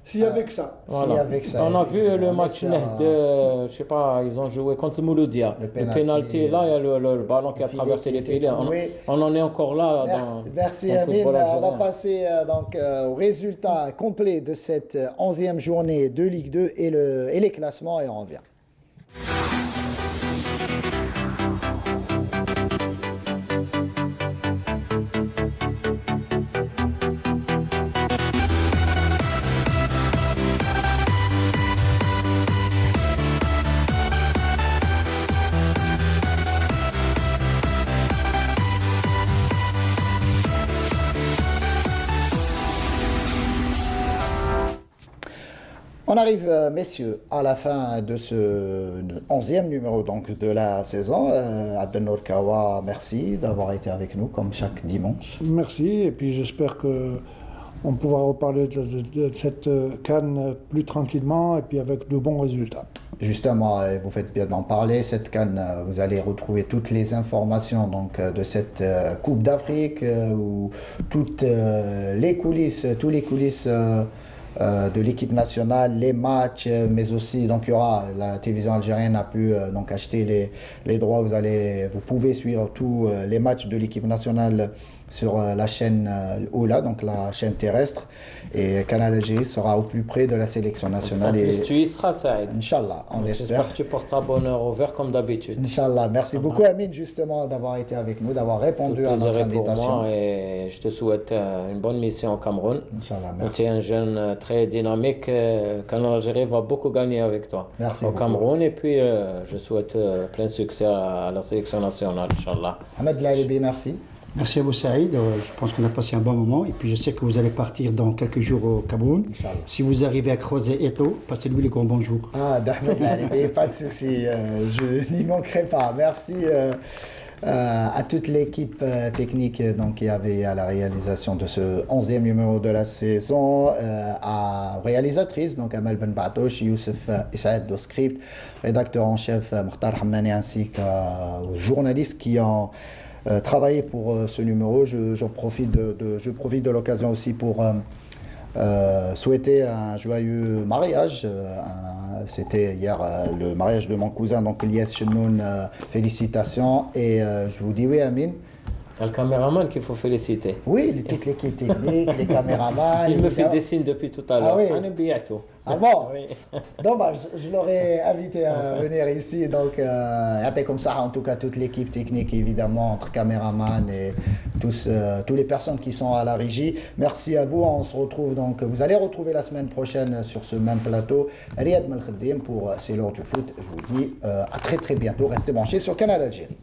Si avec ça. Voilà. Si avec ça, On a vu le match espère, de, je sais pas, ils ont joué contre le Mouloudia. Le Le penalty, penalty, là, il y a le ballon qui a filet traversé qui les était filets. troué. On en est encore là Merci dans le Amine. football On va algérien. passer donc au résultat complet de cette 11e journée de Ligue 2 et les classements et on revient. On arrive, messieurs, à la fin de ce 11e numéro donc, de la saison. Abdelnour Kawa, merci d'avoir été avec nous comme chaque dimanche. Merci, et puis j'espère qu'on pourra reparler de cette CAN plus tranquillement et puis avec de bons résultats. Justement, vous faites bien d'en parler. Cette CAN, vous allez retrouver toutes les informations donc, de cette Coupe d'Afrique où toutes les coulisses, tous les coulisses de l'équipe nationale, les matchs, mais aussi donc il y aura la télévision algérienne a pu donc acheter les droits. Vous pouvez suivre tous les matchs de l'équipe nationale sur la chaîne Oula, donc la chaîne terrestre, et Canal Algérie sera au plus près de la sélection nationale. Et tu y seras, Saïd. Inch'Allah, on espère. J'espère que tu porteras bonheur au vert comme d'habitude. Inch'Allah. Merci beaucoup Amine justement d'avoir été avec nous, d'avoir répondu à notre Pour invitation. moi et je te souhaite une bonne mission au Cameroun. Inch'Allah, Tu merci. es un jeune très dynamique. Canal Algérie va beaucoup gagner avec toi Merci au beaucoup. Cameroun. Et puis je souhaite plein succès à la sélection nationale, Inch'Allah. Ahmed Lalibi, merci. Merci à vous, Saïd. Je pense qu'on a passé un bon moment. Et puis, je sais que vous allez partir dans quelques jours au Cameroun. Inch'Allah. Si vous arrivez à croiser Eto, passez-lui les grands bonjours. Ah, d'Ahmed Lalibi, pas de souci, je n'y manquerai pas. Merci à toute l'équipe technique donc, qui avait à la réalisation de ce 11e numéro de la saison, à réalisatrice, donc Amal Ben Batouch, Youssef Issaed de Script, rédacteur en chef Mokhtar Hammani, ainsi qu'aux journalistes qui ont travaillé pour ce numéro. Je profite de l'occasion aussi pour souhaiter un joyeux mariage. C'était hier le mariage de mon cousin, donc Elias Chenoun. Félicitations. Et je vous dis oui, Amine. Il y a le caméraman qu'il faut féliciter. Oui, toute l'équipe technique, les caméramans. Il me fait évidemment. des signes depuis tout à l'heure. Ah oui. On est bientôt. Ah bon? Oui. Dommage, je l'aurais invité à venir ici. Donc, comme ça, en tout cas, toute l'équipe technique, évidemment, entre caméramans et toutes les personnes qui sont à la régie. Merci à vous. On se retrouve donc, vous allez retrouver la semaine prochaine sur ce même plateau Riyad Melkhadim pour C'est l'heure du foot. Je vous dis à très très bientôt. Restez branchés sur Canal Algérie.